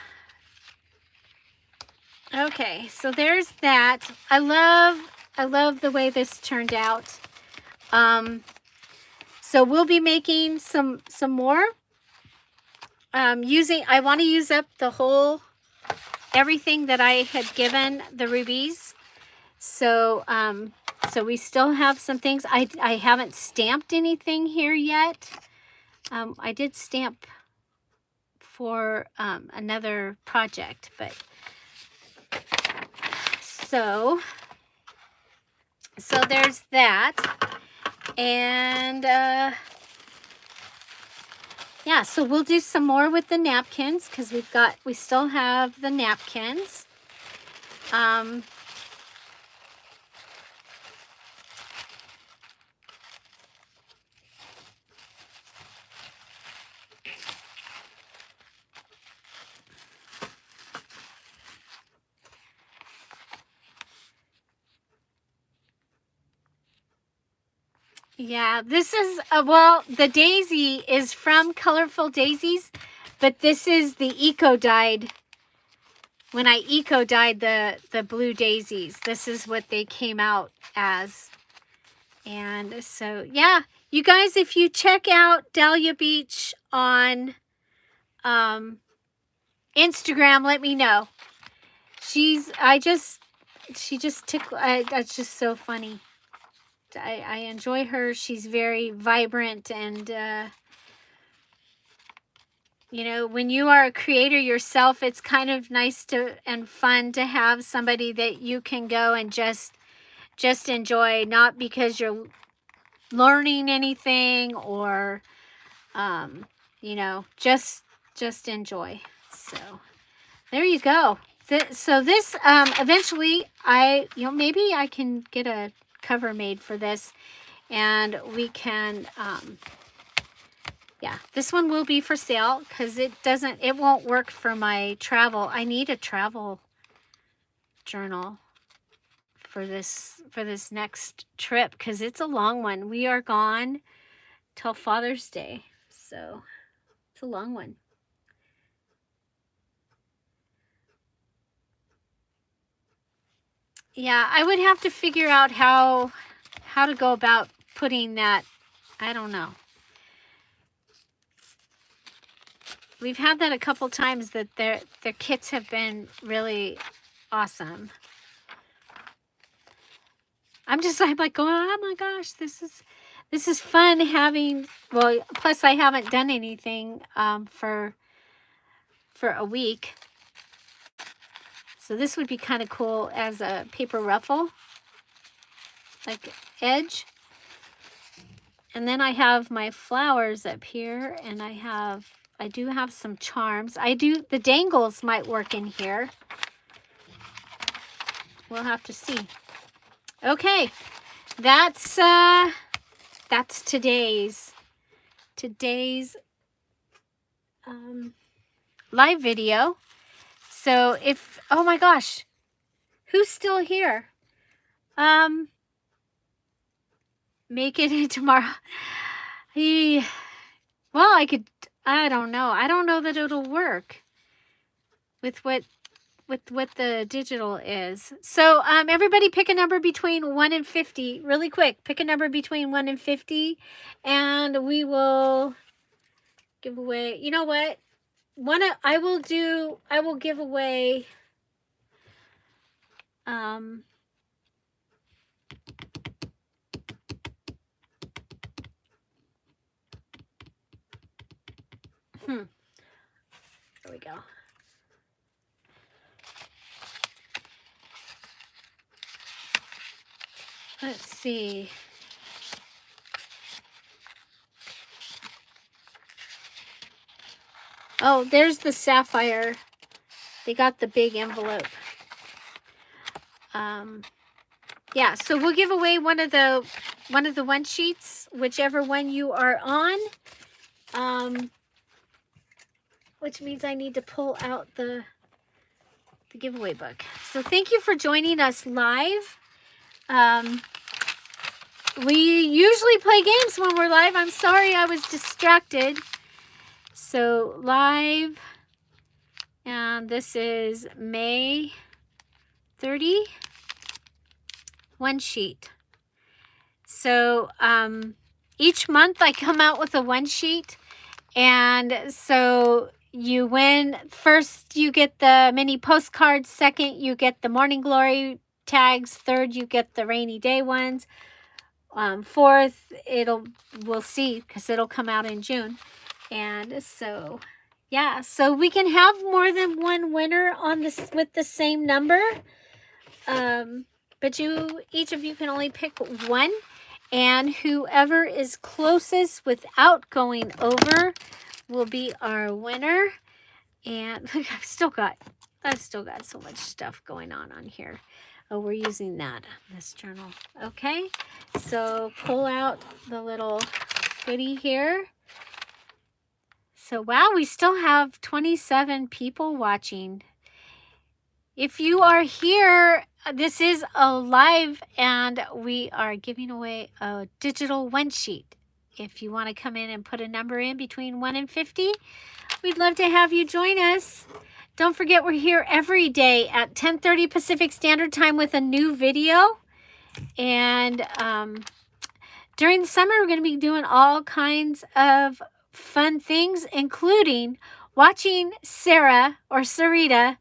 Okay, so there's that. I love the way this turned out. So we'll be making some more. I want to use up the whole everything that I had given the rubies. So so we still have some things. I haven't stamped anything here yet. I did stamp for another project, but so there's that. And yeah, so we'll do some more with the napkins because we still have the napkins. Yeah, this is, well, the daisy is from Colorful Daisies, but this is the eco-dyed. When I eco-dyed the blue daisies, this is what they came out as. And so, yeah, you guys, if you check out Dahlia Beach on Instagram, let me know. She just tickled, it's just so funny. I enjoy her. She's very vibrant, and you know, when you are a creator yourself, it's kind of nice and fun to have somebody that you can go and just enjoy, not because you're learning anything or you know, just enjoy. So there you go. So this eventually maybe I can get a cover made for this, and we can yeah, this one will be for sale because it won't work for my travel. I need a travel journal for this next trip because it's a long one. We are gone till Father's Day, so it's a long one. Yeah, I would have to figure out how to go about putting that. I don't know. We've had that a couple times that their kits have been really awesome. I'm like, oh my gosh, this is fun having, well, plus I haven't done anything for a week. So this would be kind of cool as a paper ruffle, like edge. And then I have my flowers up here, and I do have some charms. The dangles might work in here. We'll have to see. Okay, that's today's live video. So oh my gosh, who's still here? Make it in tomorrow. Well, I don't know. I don't know that it'll work with what the digital is. So everybody pick a number between 1 and 50 really quick. Pick a number between 1 and 50, and we will give away, you know what, I will give away there we go. Let's see. Oh, there's the sapphire. They got the big envelope. Yeah, so we'll give away one of the one of the one sheets, whichever one you are on. Which means I need to pull out the giveaway book. So thank you for joining us live. We usually play games when we're live. I'm sorry I was distracted. So live, and this is May 30, one sheet. So each month I come out with a one sheet, and so you win. First, you get the mini postcards. Second, you get the Morning Glory tags. Third, you get the rainy day ones. Fourth, we'll see, because it'll come out in June. And so, yeah, so we can have more than one winner on this with the same number. But each of you can only pick one, and whoever is closest without going over will be our winner. And look, I've still got so much stuff going on here. Oh, we're using this journal. Okay, so pull out the little goodie here. So wow, we still have 27 people watching. If you are here, this is a live, and we are giving away a digital one sheet. If you want to come in and put a number in between 1 and 50, we'd love to have you join us. Don't forget, we're here every day at 10:30 Pacific Standard Time with a new video. And during the summer, we're going to be doing all kinds of fun things, including watching Sarah or Sarita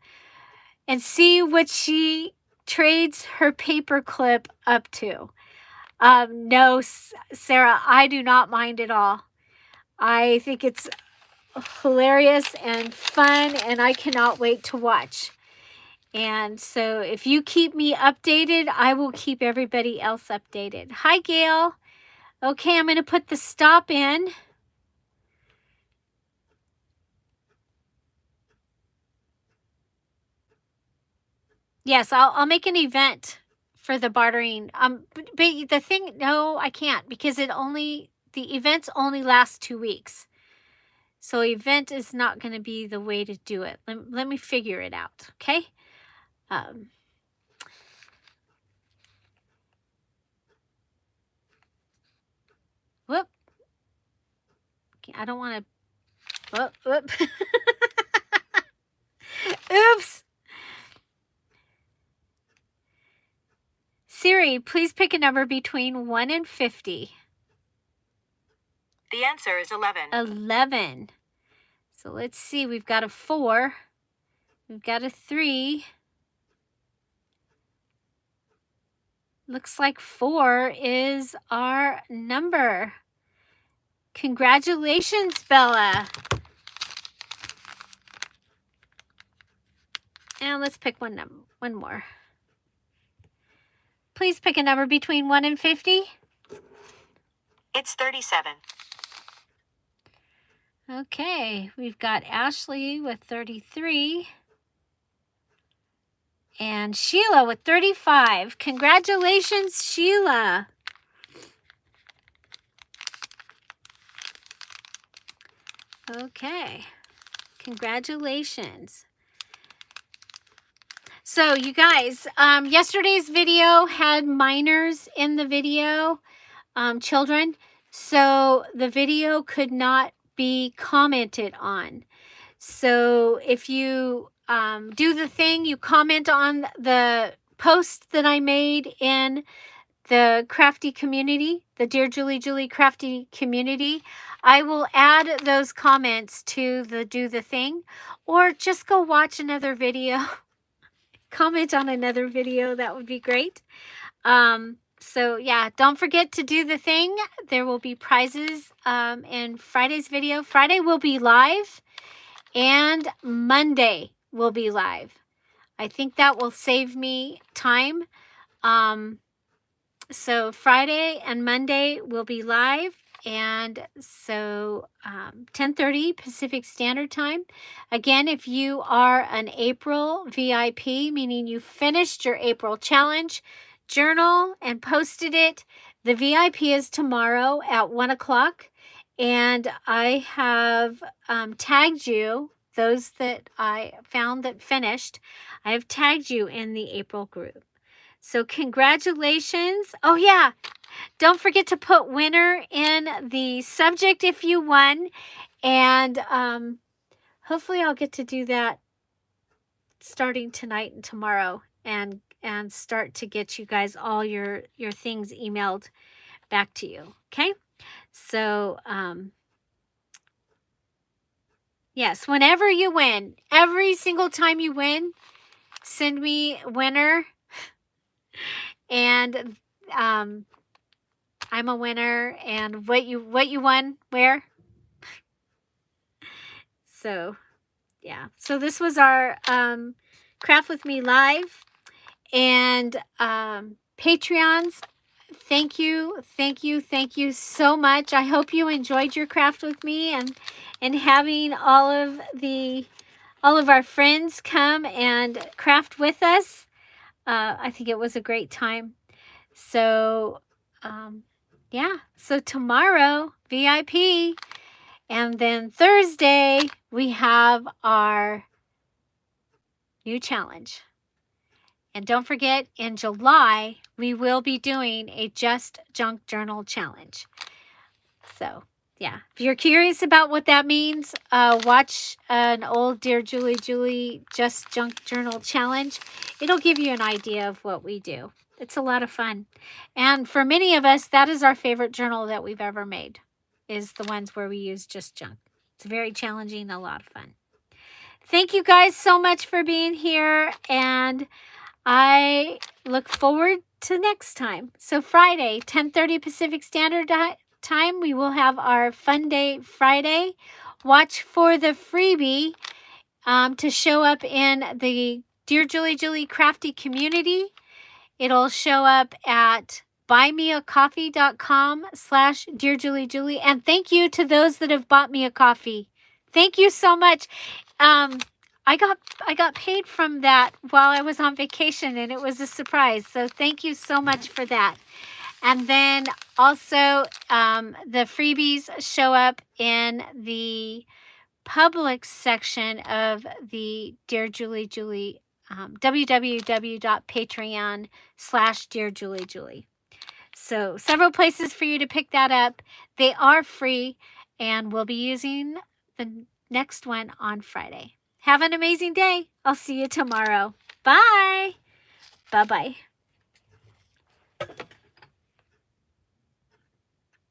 and see what she trades her paper clip up to. No, Sarah, I do not mind at all. I think it's hilarious and fun, and I cannot wait to watch. And so if you keep me updated, I will keep everybody else updated. Hi, Gail. Okay, I'm going to put the stop in. Yes, I'll make an event for the bartering. But the thing, no, I can't, because the events only last 2 weeks. So event is not going to be the way to do it. Let me figure it out, okay? Whoop. I don't want to. Whoop. Oops. Siri, please pick a number between 1 and 50. The answer is 11. 11. So let's see. We've got a 4. We've got a 3. Looks like 4 is our number. Congratulations, Bella. And let's pick one more. Please pick a number between 1 and 50. It's 37. Okay, we've got Ashley with 33. And Sheila with 35. Congratulations, Sheila. Okay, congratulations. So you guys, yesterday's video had minors in the video, children. So the video could not be commented on. So if you do the thing, you comment on the post that I made in the crafty community, the Dear Julie Julie crafty community, I will add those comments to the do the thing, or just go watch another video. Comment on another video, that would be great. So yeah, don't forget to do the thing. There will be prizes in Friday's video. Friday will be live, and Monday will be live. I think that will save me time. So Friday and Monday will be live, and so 10:30 Pacific Standard Time. Again, if you are an April VIP, meaning you finished your April challenge, journal and posted it. The VIP is tomorrow at 1 o'clock. And I have tagged you, those that I found that finished, I have tagged you in the April group. So congratulations. Oh yeah, don't forget to put winner in the subject if you won. And hopefully I'll get to do that starting tonight and tomorrow, and start to get you guys all your things emailed back to you. Okay? So yes, whenever you win, every single time you win, send me winner, and I'm a winner, and what you won where. So yeah, so this was our Craft With Me Live, and Patreons, thank you so much. I hope you enjoyed your craft with me, and having all of our friends come and craft with us. I think it was a great time. So yeah, so tomorrow VIP, and then Thursday we have our new challenge. And don't forget, in July, we will be doing a Just Junk Journal challenge. So, yeah. If you're curious about what that means, watch an old Dear Julie Just Junk Journal challenge. It'll give you an idea of what we do. It's a lot of fun. And for many of us, that is our favorite journal that we've ever made, is the ones where we use just junk. It's very challenging, a lot of fun. Thank you guys so much for being here, and I look forward to next time. So Friday, 10:30 Pacific Standard Time, we will have our Fun Day Friday. Watch for the freebie to show up in the Dear Julie Crafty community. It'll show up at buymeacoffee.com/DearJulieJulie. And thank you to those that have bought me a coffee. Thank you so much. I got paid from that while I was on vacation, and it was a surprise. So thank you so much for that. And then also the freebies show up in the public section of the Dear Julie www.patreon.com/DearJulieJulie. So several places for you to pick that up. They are free, and we'll be using the next one on Friday. Have an amazing day. I'll see you tomorrow. Bye. Bye-bye.